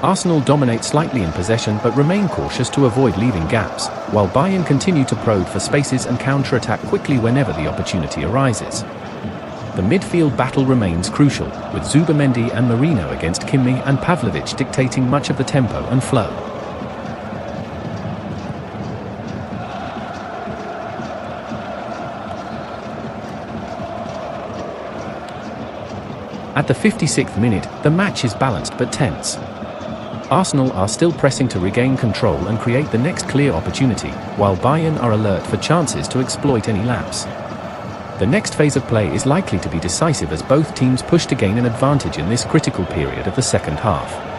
Arsenal dominate slightly in possession but remain cautious to avoid leaving gaps, while Bayern continue to probe for spaces and counter-attack quickly whenever the opportunity arises. The midfield battle remains crucial, with Zubimendi and Merino against Kimmich and Pavlovic dictating much of the tempo and flow. At the 56th minute, the match is balanced but tense. Arsenal are still pressing to regain control and create the next clear opportunity, while Bayern are alert for chances to exploit any lapse. The next phase of play is likely to be decisive as both teams push to gain an advantage in this critical period of the second half.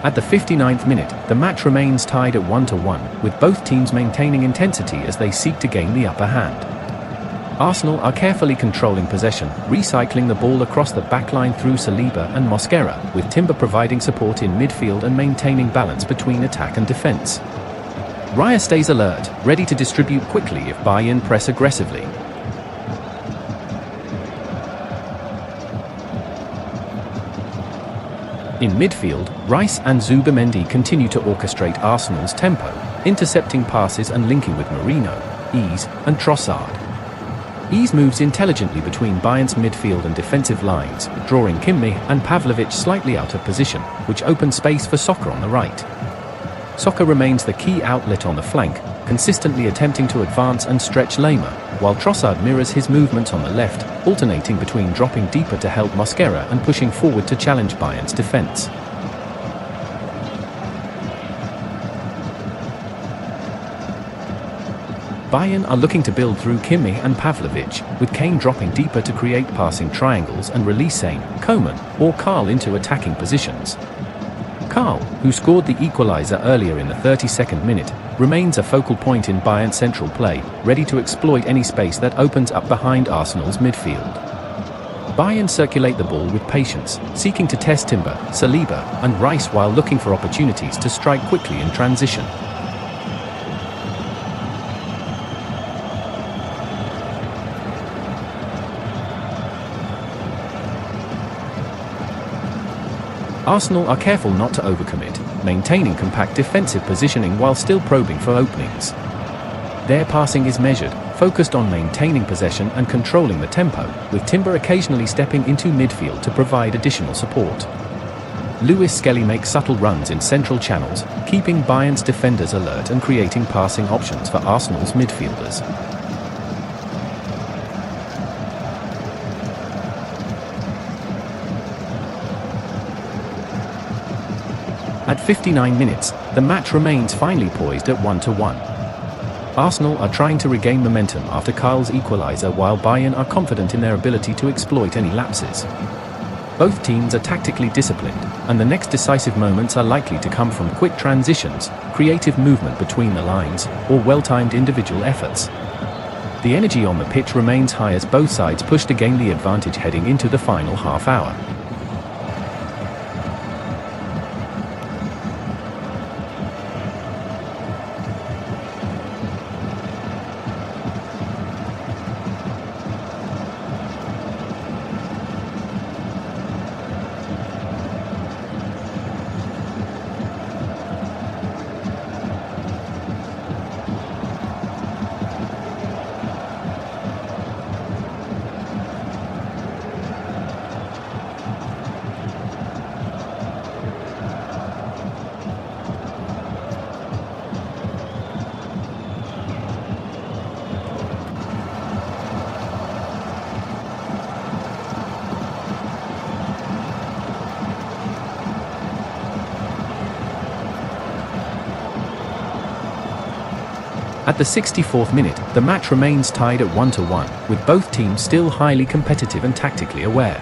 At the 59th minute, the match remains tied at 1-1, with both teams maintaining intensity as they seek to gain the upper hand. Arsenal are carefully controlling possession, recycling the ball across the backline through Saliba and Mosquera, with Timber providing support in midfield and maintaining balance between attack and defence. Raya stays alert, ready to distribute quickly if Bayern press aggressively. In midfield, Rice and Zubimendi continue to orchestrate Arsenal's tempo, intercepting passes and linking with Merino, Ease, and Trossard. Ease moves intelligently between Bayern's midfield and defensive lines, drawing Kimmich and Pavlovic slightly out of position, which opens space for Soccer on the right. Soccer remains the key outlet on the flank, consistently attempting to advance and stretch Lema, while Trossard mirrors his movements on the left, alternating between dropping deeper to help Mosquera and pushing forward to challenge Bayern's defence. Bayern are looking to build through Kimmich and Pavlovic, with Kane dropping deeper to create passing triangles and release Sane, Coman, or Karl into attacking positions. Karl, who scored the equalizer earlier in the 32nd minute, remains a focal point in Bayern's central play, ready to exploit any space that opens up behind Arsenal's midfield. Bayern circulate the ball with patience, seeking to test Timber, Saliba, and Rice while looking for opportunities to strike quickly in transition. Arsenal are careful not to overcommit, maintaining compact defensive positioning while still probing for openings. Their passing is measured, focused on maintaining possession and controlling the tempo, with Timber occasionally stepping into midfield to provide additional support. Lewis Skelly makes subtle runs in central channels, keeping Bayern's defenders alert and creating passing options for Arsenal's midfielders. At 59 minutes, the match remains finely poised at 1-1. Arsenal are trying to regain momentum after Karl's equalizer, while Bayern are confident in their ability to exploit any lapses. Both teams are tactically disciplined, and the next decisive moments are likely to come from quick transitions, creative movement between the lines, or well-timed individual efforts. The energy on the pitch remains high as both sides push to gain the advantage heading into the final half hour. At the 64th minute, the match remains tied at 1-1, with both teams still highly competitive and tactically aware.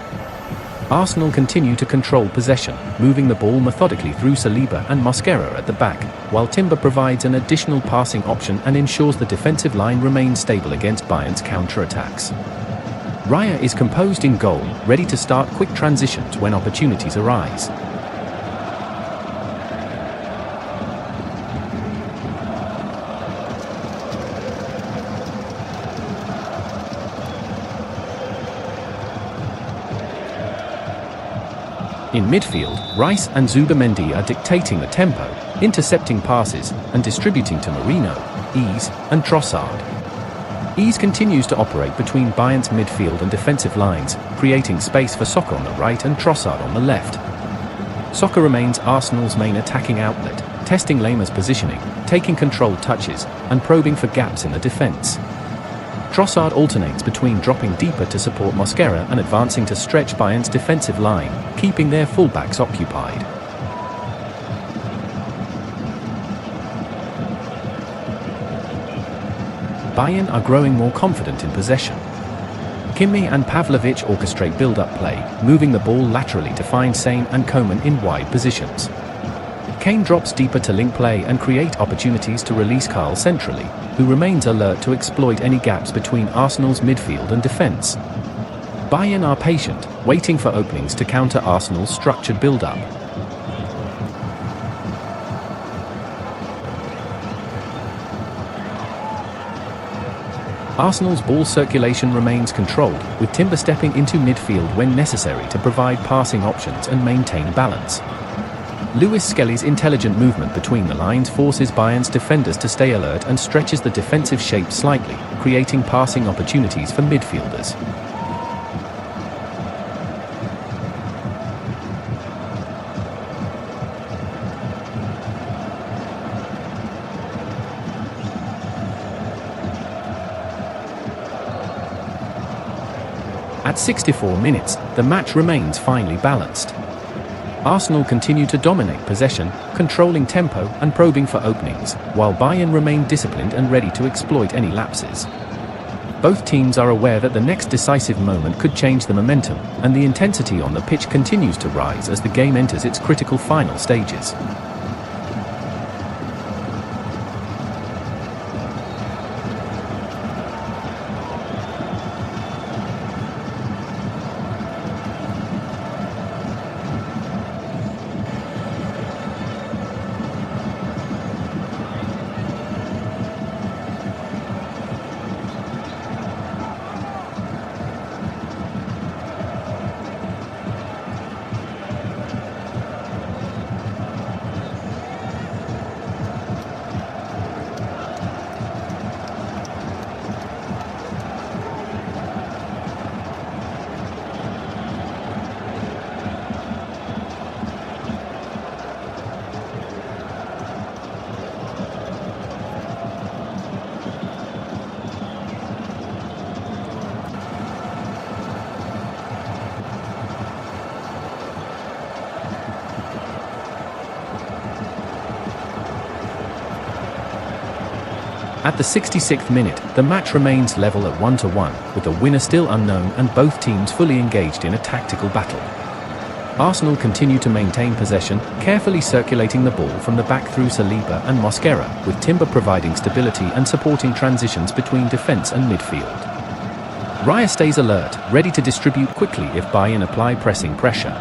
Arsenal continue to control possession, moving the ball methodically through Saliba and Mosquera at the back, while Timber provides an additional passing option and ensures the defensive line remains stable against Bayern's counter-attacks. Raya is composed in goal, ready to start quick transitions when opportunities arise. In midfield, Rice and Zubimendi are dictating the tempo, intercepting passes, and distributing to Merino, Ease, and Trossard. Ease continues to operate between Bayern's midfield and defensive lines, creating space for Soccer on the right and Trossard on the left. Soccer remains Arsenal's main attacking outlet, testing Lamers' positioning, taking controlled touches, and probing for gaps in the defense. Trossard alternates between dropping deeper to support Mosquera and advancing to stretch Bayern's defensive line, keeping their fullbacks occupied. Bayern are growing more confident in possession. Kimmich and Pavlovic orchestrate build-up play, moving the ball laterally to find Sane and Coman in wide positions. Kane drops deeper to link play and create opportunities to release Carl centrally, who remains alert to exploit any gaps between Arsenal's midfield and defence. Bayern are patient, waiting for openings to counter Arsenal's structured build-up. Arsenal's ball circulation remains controlled, with Timber stepping into midfield when necessary to provide passing options and maintain balance. Lewis Skelly's intelligent movement between the lines forces Bayern's defenders to stay alert and stretches the defensive shape slightly, creating passing opportunities for midfielders. At 64 minutes, the match remains finely balanced. Arsenal continue to dominate possession, controlling tempo and probing for openings, while Bayern remain disciplined and ready to exploit any lapses. Both teams are aware that the next decisive moment could change the momentum, and the intensity on the pitch continues to rise as the game enters its critical final stages. At the 66th minute, the match remains level at 1-1, with the winner still unknown and both teams fully engaged in a tactical battle. Arsenal continue to maintain possession, carefully circulating the ball from the back through Saliba and Mosquera, with Timber providing stability and supporting transitions between defence and midfield. Raya stays alert, ready to distribute quickly if Bayern apply pressing pressure.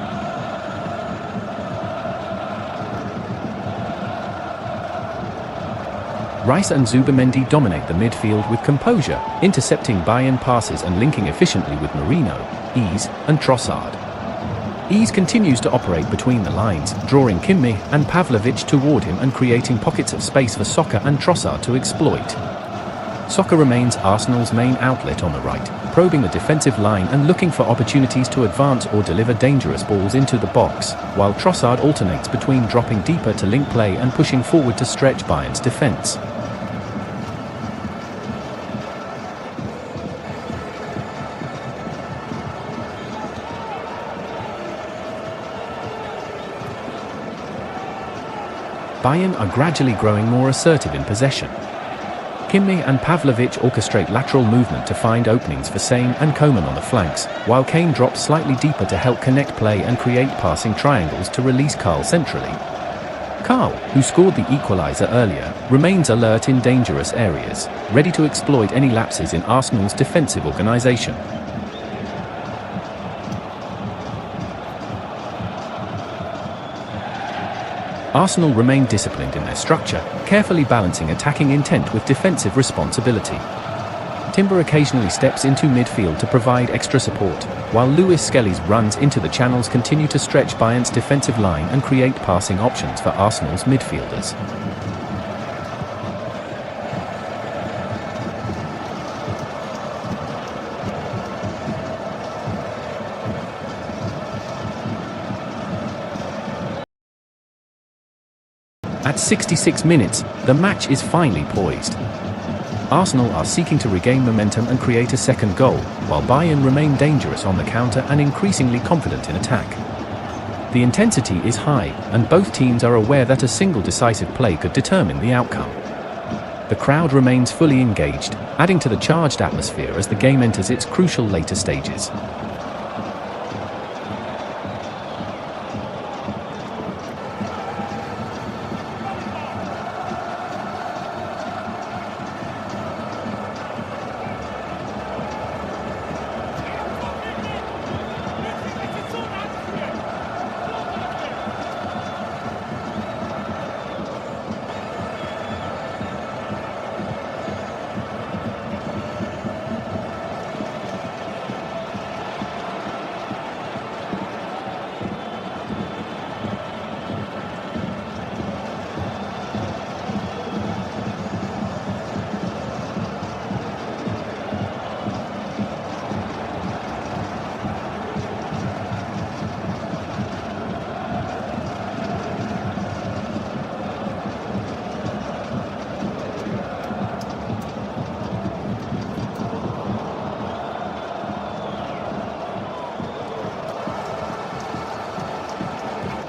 Rice and Zubimendi dominate the midfield with composure, intercepting Bayern passes and linking efficiently with Merino, Ease, and Trossard. Ease continues to operate between the lines, drawing Kimmich and Pavlovic toward him and creating pockets of space for Soccer and Trossard to exploit. Soccer remains Arsenal's main outlet on the right, probing the defensive line and looking for opportunities to advance or deliver dangerous balls into the box, while Trossard alternates between dropping deeper to link play and pushing forward to stretch Bayern's defence. Bayern are gradually growing more assertive in possession. Kimmich and Pavlovic orchestrate lateral movement to find openings for Sane and Coman on the flanks, while Kane drops slightly deeper to help connect play and create passing triangles to release Karl centrally. Karl, who scored the equalizer earlier, remains alert in dangerous areas, ready to exploit any lapses in Arsenal's defensive organisation. Arsenal remain disciplined in their structure, carefully balancing attacking intent with defensive responsibility. Timber occasionally steps into midfield to provide extra support, while Luis Skelly's runs into the channels continue to stretch Bayern's defensive line and create passing options for Arsenal's midfielders. At 66 minutes, the match is finally poised. Arsenal are seeking to regain momentum and create a second goal, while Bayern remain dangerous on the counter and increasingly confident in attack. The intensity is high, and both teams are aware that a single decisive play could determine the outcome. The crowd remains fully engaged, adding to the charged atmosphere as the game enters its crucial later stages.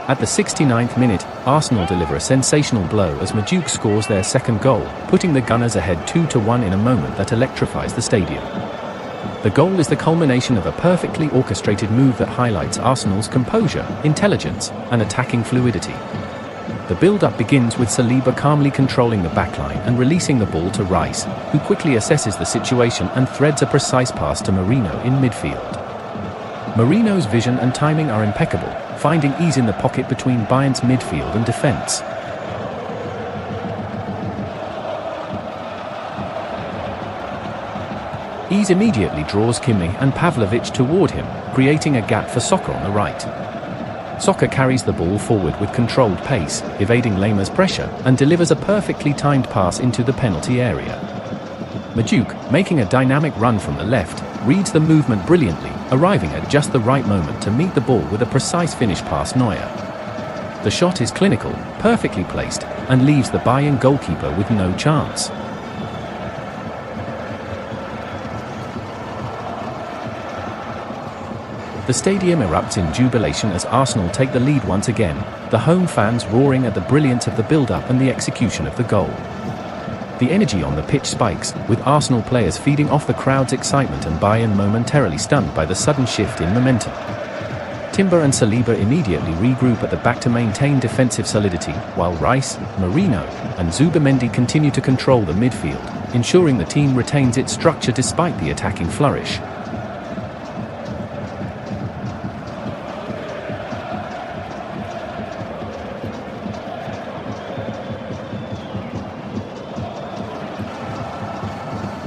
At the 69th minute, Arsenal deliver a sensational blow as Majuk scores their second goal, putting the Gunners ahead 2-1 in a moment that electrifies the stadium. The goal is the culmination of a perfectly orchestrated move that highlights Arsenal's composure, intelligence, and attacking fluidity. The build-up begins with Saliba calmly controlling the backline and releasing the ball to Rice, who quickly assesses the situation and threads a precise pass to Merino in midfield. Merino's vision and timing are impeccable, finding ease in the pocket between Bayern's midfield and defence. Ease immediately draws Kimmich and Pavlovic toward him, creating a gap for Soccer on the right. Soccer carries the ball forward with controlled pace, evading Lema's pressure, and delivers a perfectly timed pass into the penalty area. Majuk, making a dynamic run from the left, reads the movement brilliantly, arriving at just the right moment to meet the ball with a precise finish past Neuer. The shot is clinical, perfectly placed, and leaves the Bayern goalkeeper with no chance. The stadium erupts in jubilation as Arsenal take the lead once again, the home fans roaring at the brilliance of the build-up and the execution of the goal. The energy on the pitch spikes, with Arsenal players feeding off the crowd's excitement and Bayern momentarily stunned by the sudden shift in momentum. Timber and Saliba immediately regroup at the back to maintain defensive solidity, while Rice, Merino, and Zubimendi continue to control the midfield, ensuring the team retains its structure despite the attacking flourish.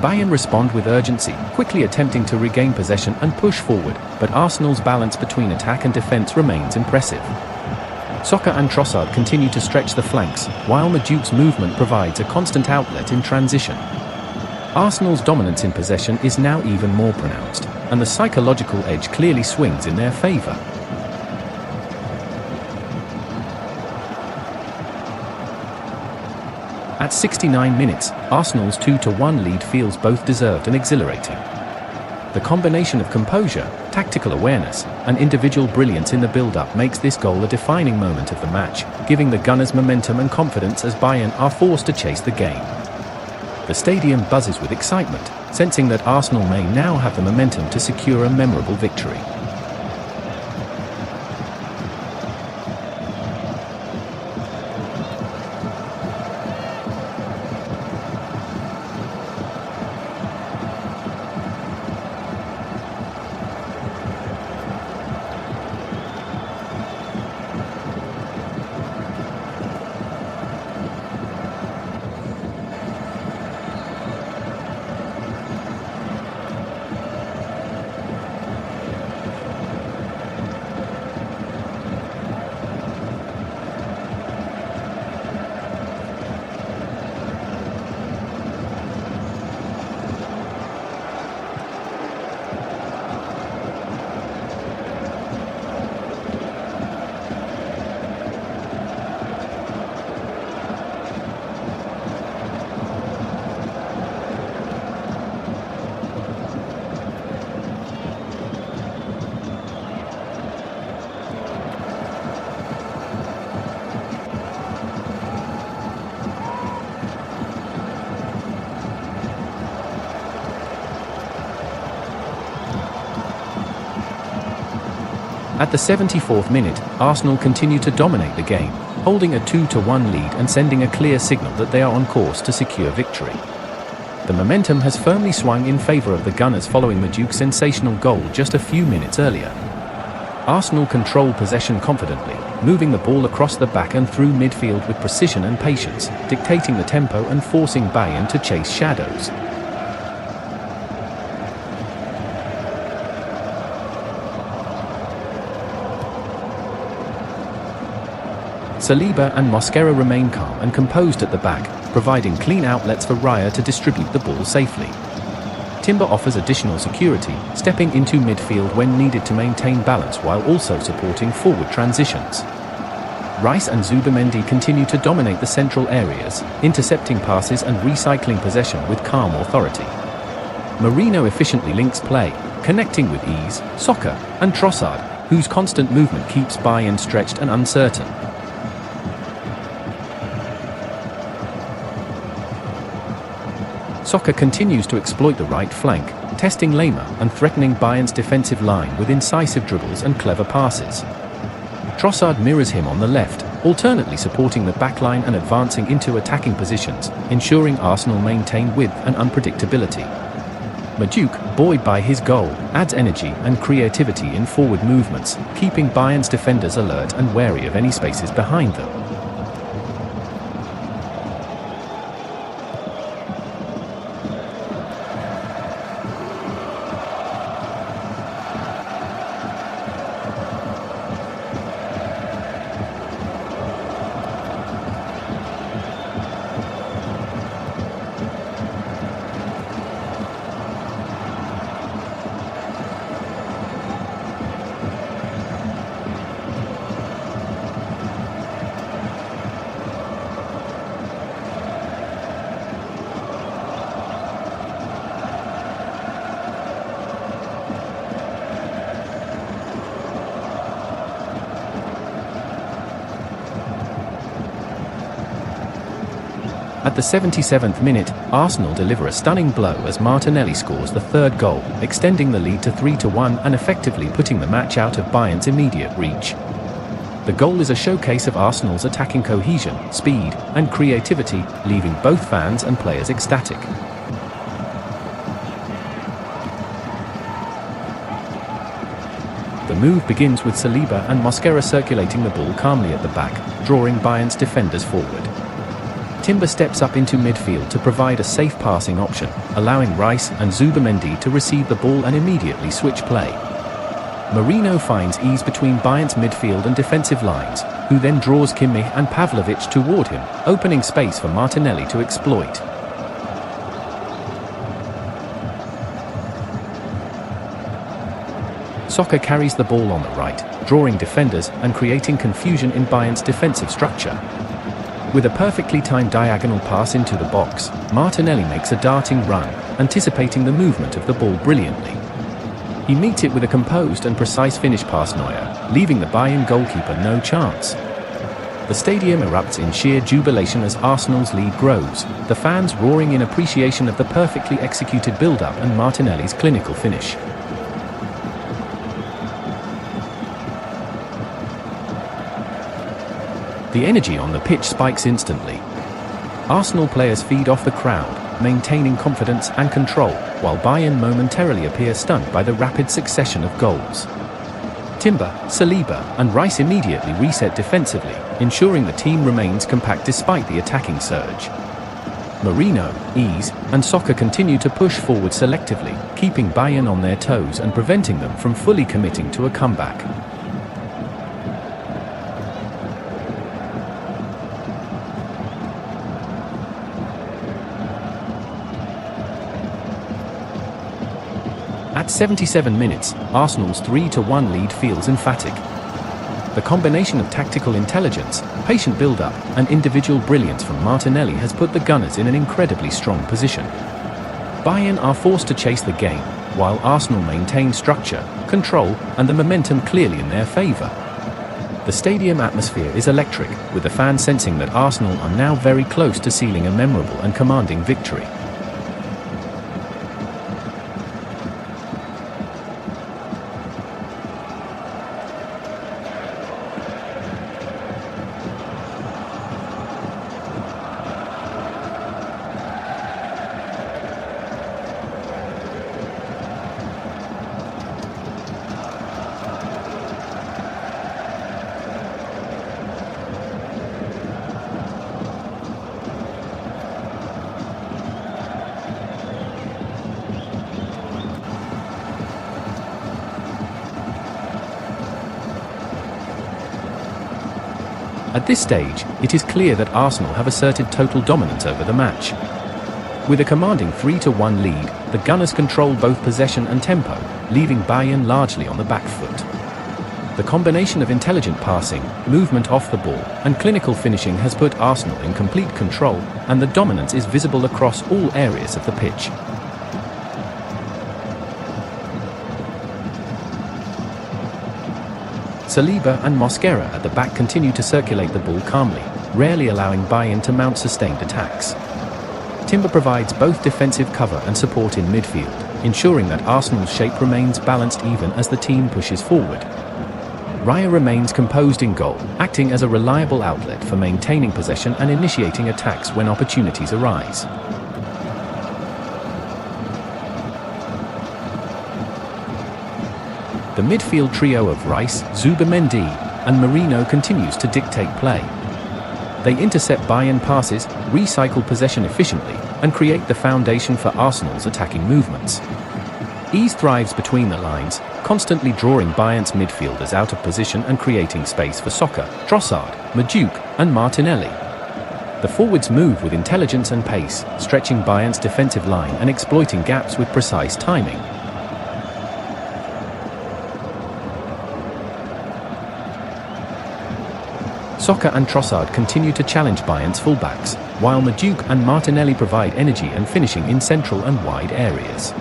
Bayern respond with urgency, quickly attempting to regain possession and push forward, but Arsenal's balance between attack and defence remains impressive. Soccer and Trossard continue to stretch the flanks, while Majuk's movement provides a constant outlet in transition. Arsenal's dominance in possession is now even more pronounced, and the psychological edge clearly swings in their favour. At 69 minutes, Arsenal's 2-1 lead feels both deserved and exhilarating. The combination of composure, tactical awareness, and individual brilliance in the build-up makes this goal a defining moment of the match, giving the Gunners momentum and confidence as Bayern are forced to chase the game. The stadium buzzes with excitement, sensing that Arsenal may now have the momentum to secure a memorable victory. At the 74th minute, Arsenal continue to dominate the game, holding a 2-1 lead and sending a clear signal that they are on course to secure victory. The momentum has firmly swung in favour of the Gunners following Maduke's sensational goal just a few minutes earlier. Arsenal control possession confidently, moving the ball across the back and through midfield with precision and patience, dictating the tempo and forcing Bayern to chase shadows. Saliba and Mosquera remain calm and composed at the back, providing clean outlets for Raya to distribute the ball safely. Timber offers additional security, stepping into midfield when needed to maintain balance while also supporting forward transitions. Rice and Zubimendi continue to dominate the central areas, intercepting passes and recycling possession with calm authority. Merino efficiently links play, connecting with ease, Soccer, and Trossard, whose constant movement keeps Bayern stretched and uncertain. Soccer continues to exploit the right flank, testing Lema and threatening Bayern's defensive line with incisive dribbles and clever passes. Trossard mirrors him on the left, alternately supporting the backline and advancing into attacking positions, ensuring Arsenal maintain width and unpredictability. Maduke, buoyed by his goal, adds energy and creativity in forward movements, keeping Bayern's defenders alert and wary of any spaces behind them. At the 77th minute, Arsenal deliver a stunning blow as Martinelli scores the third goal, extending the lead to 3-1 and effectively putting the match out of Bayern's immediate reach. The goal is a showcase of Arsenal's attacking cohesion, speed, and creativity, leaving both fans and players ecstatic. The move begins with Saliba and Mosquera circulating the ball calmly at the back, drawing Bayern's defenders forward. Timber steps up into midfield to provide a safe passing option, allowing Rice and Zubimendi to receive the ball and immediately switch play. Merino finds ease between Bayern's midfield and defensive lines, who then draws Kimmich and Pavlovic toward him, opening space for Martinelli to exploit. Soccer carries the ball on the right, drawing defenders and creating confusion in Bayern's defensive structure. With a perfectly timed diagonal pass into the box, Martinelli makes a darting run, anticipating the movement of the ball brilliantly. He meets it with a composed and precise finish past Neuer, leaving the Bayern goalkeeper no chance. The stadium erupts in sheer jubilation as Arsenal's lead grows, the fans roaring in appreciation of the perfectly executed build-up and Martinelli's clinical finish. The energy on the pitch spikes instantly. Arsenal players feed off the crowd, maintaining confidence and control, while Bayern momentarily appear stunned by the rapid succession of goals. Timber, Saliba, and Rice immediately reset defensively, ensuring the team remains compact despite the attacking surge. Marino, Ease, and Soccer continue to push forward selectively, keeping Bayern on their toes and preventing them from fully committing to a comeback. At 77 minutes, Arsenal's 3-1 lead feels emphatic. The combination of tactical intelligence, patient build-up, and individual brilliance from Martinelli has put the Gunners in an incredibly strong position. Bayern are forced to chase the game, while Arsenal maintain structure, control, and the momentum clearly in their favour. The stadium atmosphere is electric, with the fans sensing that Arsenal are now very close to sealing a memorable and commanding victory. At this stage, it is clear that Arsenal have asserted total dominance over the match. With a commanding 3-1 lead, the Gunners control both possession and tempo, leaving Bayern largely on the back foot. The combination of intelligent passing, movement off the ball, and clinical finishing has put Arsenal in complete control, and the dominance is visible across all areas of the pitch. Saliba and Mosquera at the back continue to circulate the ball calmly, rarely allowing Bayern to mount sustained attacks. Timber provides both defensive cover and support in midfield, ensuring that Arsenal's shape remains balanced even as the team pushes forward. Raya remains composed in goal, acting as a reliable outlet for maintaining possession and initiating attacks when opportunities arise. The midfield trio of Rice, Zubimendi, and Marino continues to dictate play. They intercept Bayern passes, recycle possession efficiently, and create the foundation for Arsenal's attacking movements. Ease thrives between the lines, constantly drawing Bayern's midfielders out of position and creating space for Soccer, Trossard, Majuk, and Martinelli. The forwards move with intelligence and pace, stretching Bayern's defensive line and exploiting gaps with precise timing. Soccer and Trossard continue to challenge Bayern's fullbacks, while Majuk and Martinelli provide energy and finishing in central and wide areas.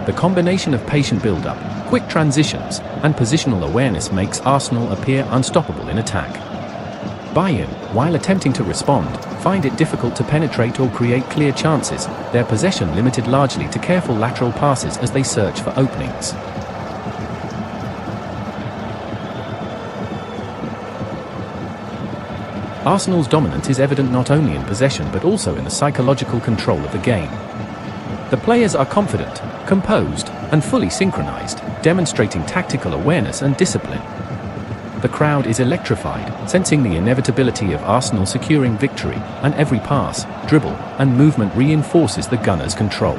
The combination of patient build-up, quick transitions, and positional awareness makes Arsenal appear unstoppable in attack. Bayern, while attempting to respond, find it difficult to penetrate or create clear chances, their possession limited largely to careful lateral passes as they search for openings. Arsenal's dominance is evident not only in possession but also in the psychological control of the game. The players are confident, composed, and fully synchronized, demonstrating tactical awareness and discipline. The crowd is electrified, sensing the inevitability of Arsenal securing victory, and every pass, dribble, and movement reinforces the Gunners' control.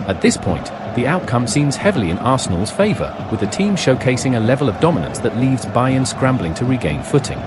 At this point, the outcome seems heavily in Arsenal's favour, with the team showcasing a level of dominance that leaves Bayern scrambling to regain footing.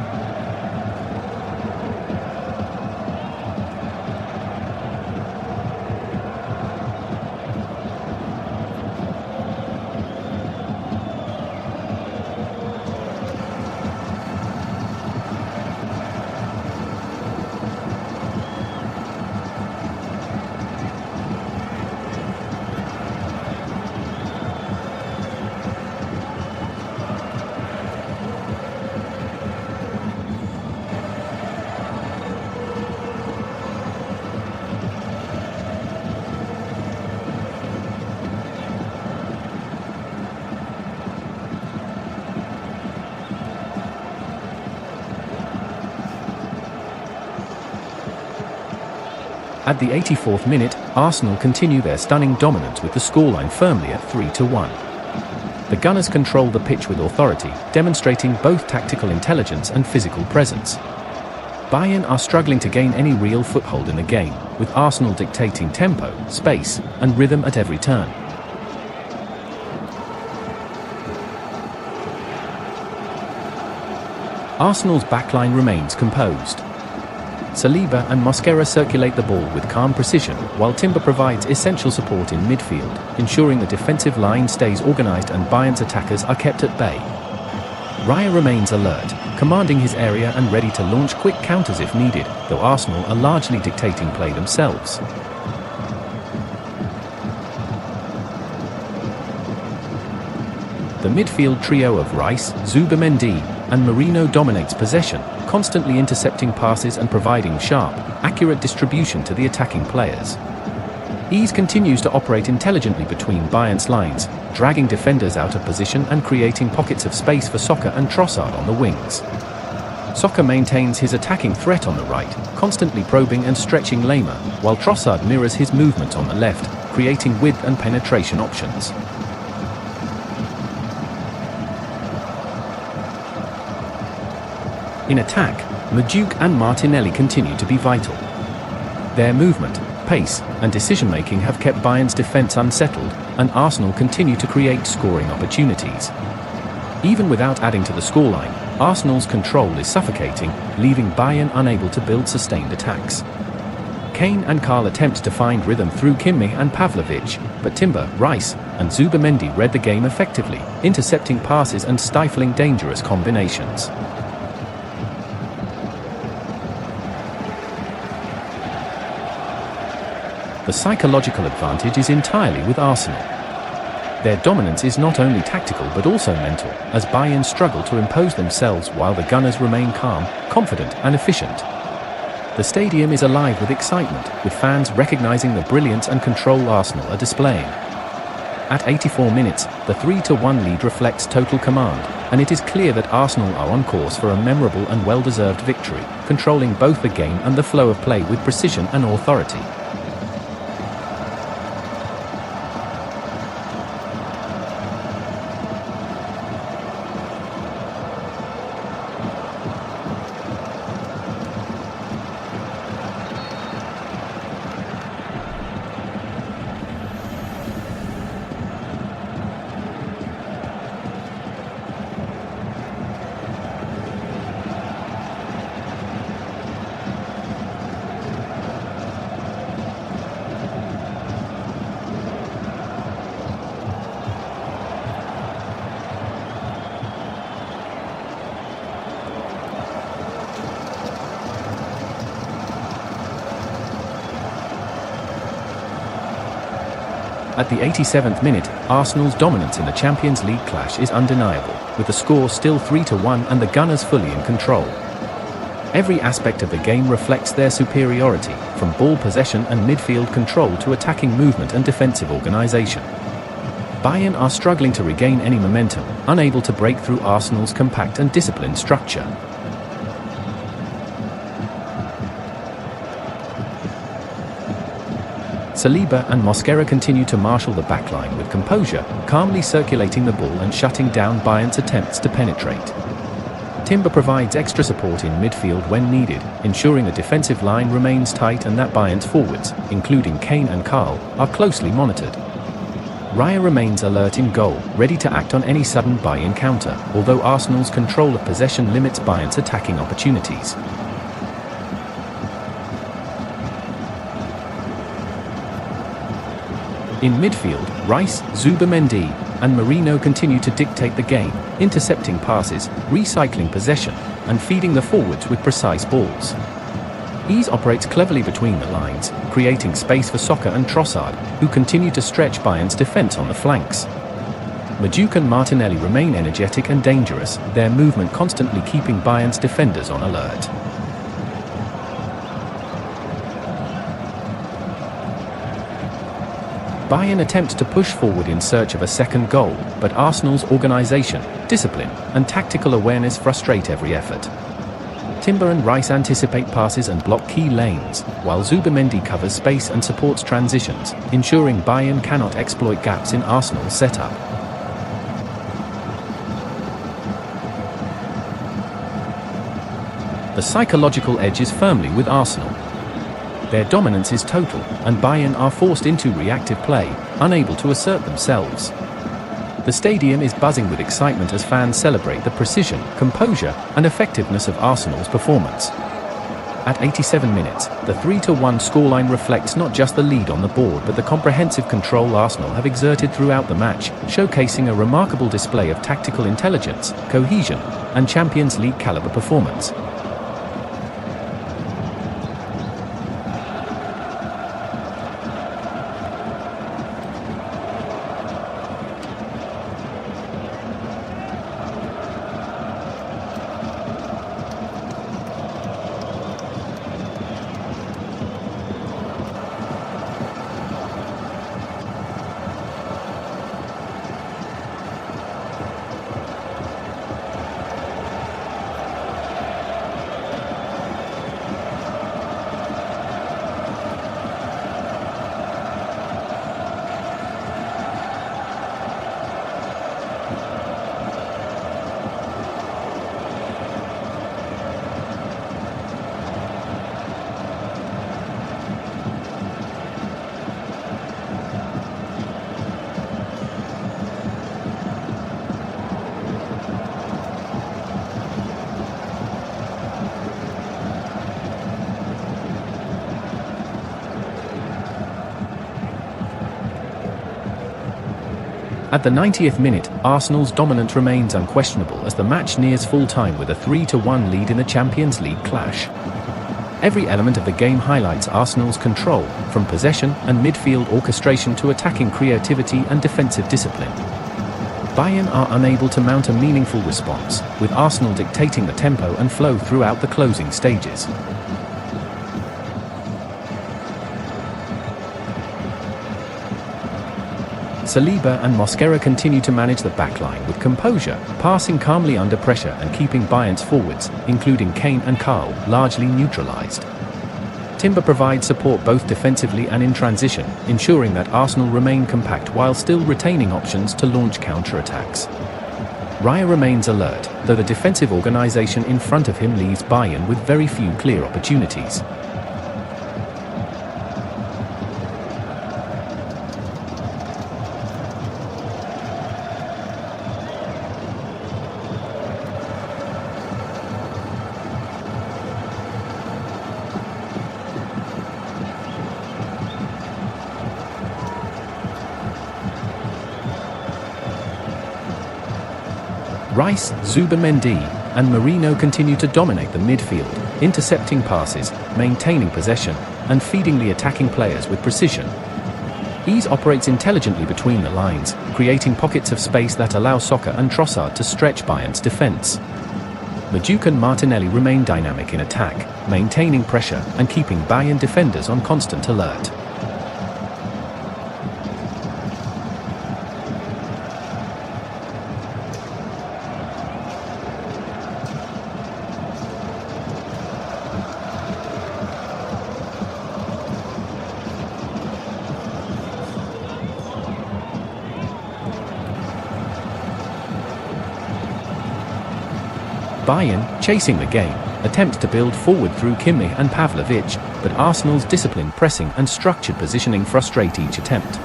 At the 84th minute, Arsenal continue their stunning dominance with the scoreline firmly at 3-1. The Gunners control the pitch with authority, demonstrating both tactical intelligence and physical presence. Bayern are struggling to gain any real foothold in the game, with Arsenal dictating tempo, space, and rhythm at every turn. Arsenal's backline remains composed. Saliba and Mosquera circulate the ball with calm precision, while Timber provides essential support in midfield, ensuring the defensive line stays organised and Bayern's attackers are kept at bay. Raya remains alert, commanding his area and ready to launch quick counters if needed, though Arsenal are largely dictating play themselves. The midfield trio of Rice, Zubimendi, and Merino dominates possession, constantly intercepting passes and providing sharp, accurate distribution to the attacking players. Ease continues to operate intelligently between Bayern's lines, dragging defenders out of position and creating pockets of space for Soccer and Trossard on the wings. Soccer maintains his attacking threat on the right, constantly probing and stretching Lema, while Trossard mirrors his movement on the left, creating width and penetration options. In attack, Majuk and Martinelli continue to be vital. Their movement, pace, and decision-making have kept Bayern's defence unsettled, and Arsenal continue to create scoring opportunities. Even without adding to the scoreline, Arsenal's control is suffocating, leaving Bayern unable to build sustained attacks. Kane and Karl attempt to find rhythm through Kimmich and Pavlovic, but Timber, Rice, and Zubimendi read the game effectively, intercepting passes and stifling dangerous combinations. The psychological advantage is entirely with Arsenal. Their dominance is not only tactical but also mental, as Bayern struggle to impose themselves while the Gunners remain calm, confident and efficient. The stadium is alive with excitement, with fans recognizing the brilliance and control Arsenal are displaying. At 84 minutes, the 3-1 lead reflects total command, and it is clear that Arsenal are on course for a memorable and well-deserved victory, controlling both the game and the flow of play with precision and authority. At the 87th minute, Arsenal's dominance in the Champions League clash is undeniable, with the score still 3-1 and the Gunners fully in control. Every aspect of the game reflects their superiority, from ball possession and midfield control to attacking movement and defensive organisation. Bayern are struggling to regain any momentum, unable to break through Arsenal's compact and disciplined structure. Saliba and Mosquera continue to marshal the backline with composure, calmly circulating the ball and shutting down Bayern's attempts to penetrate. Timber provides extra support in midfield when needed, ensuring the defensive line remains tight and that Bayern's forwards, including Kane and Karl, are closely monitored. Raya remains alert in goal, ready to act on any sudden Bayern counter, although Arsenal's control of possession limits Bayern's attacking opportunities. In midfield, Rice, Zubimendi, and Merino continue to dictate the game, intercepting passes, recycling possession, and feeding the forwards with precise balls. Ease operates cleverly between the lines, creating space for Soccer and Trossard, who continue to stretch Bayern's defence on the flanks. Majuk and Martinelli remain energetic and dangerous, their movement constantly keeping Bayern's defenders on alert. Bayern attempts to push forward in search of a second goal, but Arsenal's organisation, discipline, and tactical awareness frustrate every effort. Timber and Rice anticipate passes and block key lanes, while Zubimendi covers space and supports transitions, ensuring Bayern cannot exploit gaps in Arsenal's setup. The psychological edge is firmly with Arsenal. Their dominance is total, and Bayern are forced into reactive play, unable to assert themselves. The stadium is buzzing with excitement as fans celebrate the precision, composure, and effectiveness of Arsenal's performance. At 87 minutes, the 3-1 scoreline reflects not just the lead on the board but the comprehensive control Arsenal have exerted throughout the match, showcasing a remarkable display of tactical intelligence, cohesion, and Champions League caliber performance. At the 90th minute, Arsenal's dominance remains unquestionable as the match nears full-time with a 3-1 lead in the Champions League clash. Every element of the game highlights Arsenal's control, from possession and midfield orchestration to attacking creativity and defensive discipline. Bayern are unable to mount a meaningful response, with Arsenal dictating the tempo and flow throughout the closing stages. Saliba and Mosquera continue to manage the backline with composure, passing calmly under pressure and keeping Bayern's forwards, including Kane and Carl, largely neutralized. Timber provides support both defensively and in transition, ensuring that Arsenal remain compact while still retaining options to launch counter-attacks. Raya remains alert, though the defensive organisation in front of him leaves Bayern with very few clear opportunities. Rice, Zubimendi, and Merino continue to dominate the midfield, intercepting passes, maintaining possession, and feeding the attacking players with precision. Ease operates intelligently between the lines, creating pockets of space that allow Soccer and Trossard to stretch Bayern's defense. Majuk and Martinelli remain dynamic in attack, maintaining pressure and keeping Bayern defenders on constant alert. Bayern, chasing the game, attempts to build forward through Kimmich and Pavlovic, but Arsenal's disciplined pressing and structured positioning frustrate each attempt.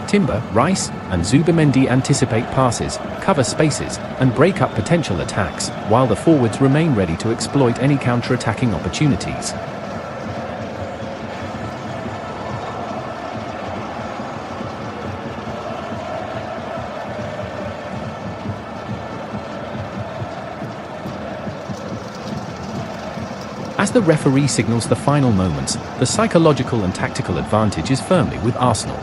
Timber, Rice, and Zubimendi anticipate passes, cover spaces, and break up potential attacks, while the forwards remain ready to exploit any counter-attacking opportunities. As the referee signals the final moments, the psychological and tactical advantage is firmly with Arsenal.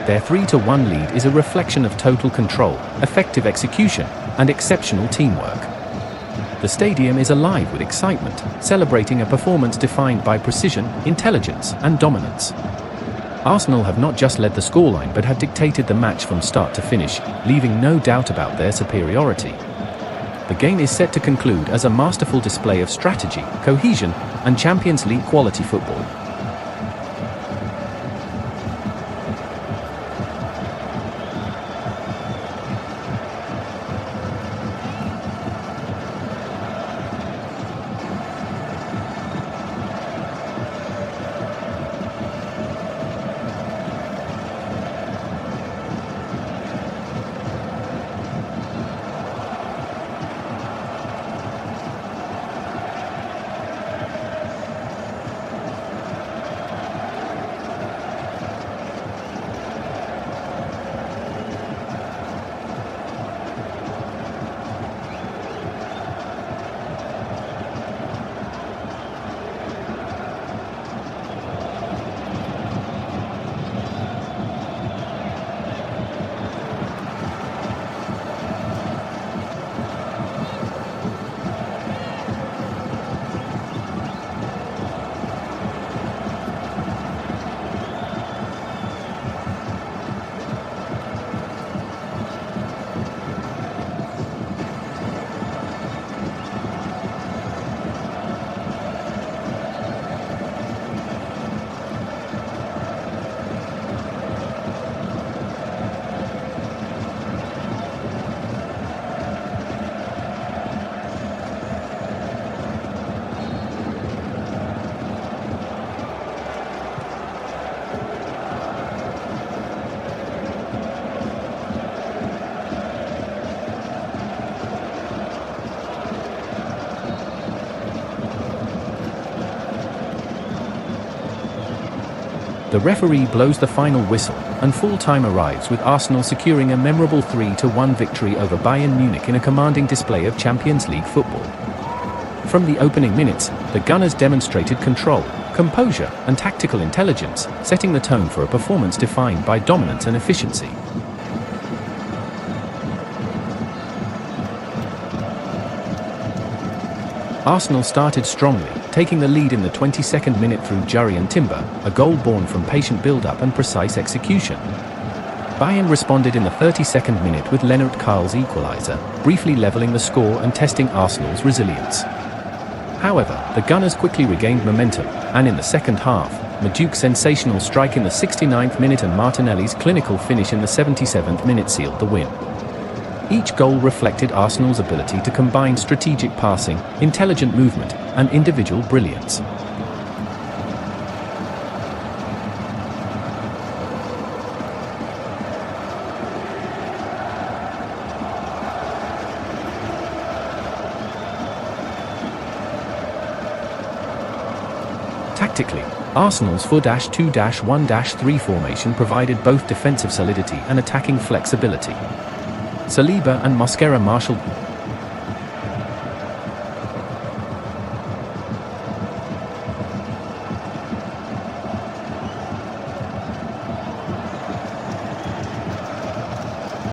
Their 3-1 lead is a reflection of total control, effective execution, and exceptional teamwork. The stadium is alive with excitement, celebrating a performance defined by precision, intelligence, and dominance. Arsenal have not just led the scoreline but have dictated the match from start to finish, leaving no doubt about their superiority. the game is set to conclude as a masterful display of strategy, cohesion, and Champions League quality football. The referee blows the final whistle, and full-time arrives with Arsenal securing a memorable 3-1 victory over Bayern Munich in a commanding display of Champions League football. From the opening minutes, the Gunners demonstrated control, composure, and tactical intelligence, setting the tone for a performance defined by dominance and efficiency. Arsenal started strongly, taking the lead in the 22nd minute through Jurrien Timber, a goal born from patient build-up and precise execution. Bayern responded in the 32nd minute with Lennart Kjell's equalizer, briefly levelling the score and testing Arsenal's resilience. However, the Gunners quickly regained momentum, and in the second half, Maduke's sensational strike in the 69th minute and Martinelli's clinical finish in the 77th minute sealed the win. Each goal reflected Arsenal's ability to combine strategic passing, intelligent movement, and individual brilliance. Tactically, Arsenal's 4-2-1-3 formation provided both defensive solidity and attacking flexibility. Saliba and Mosquera marshaled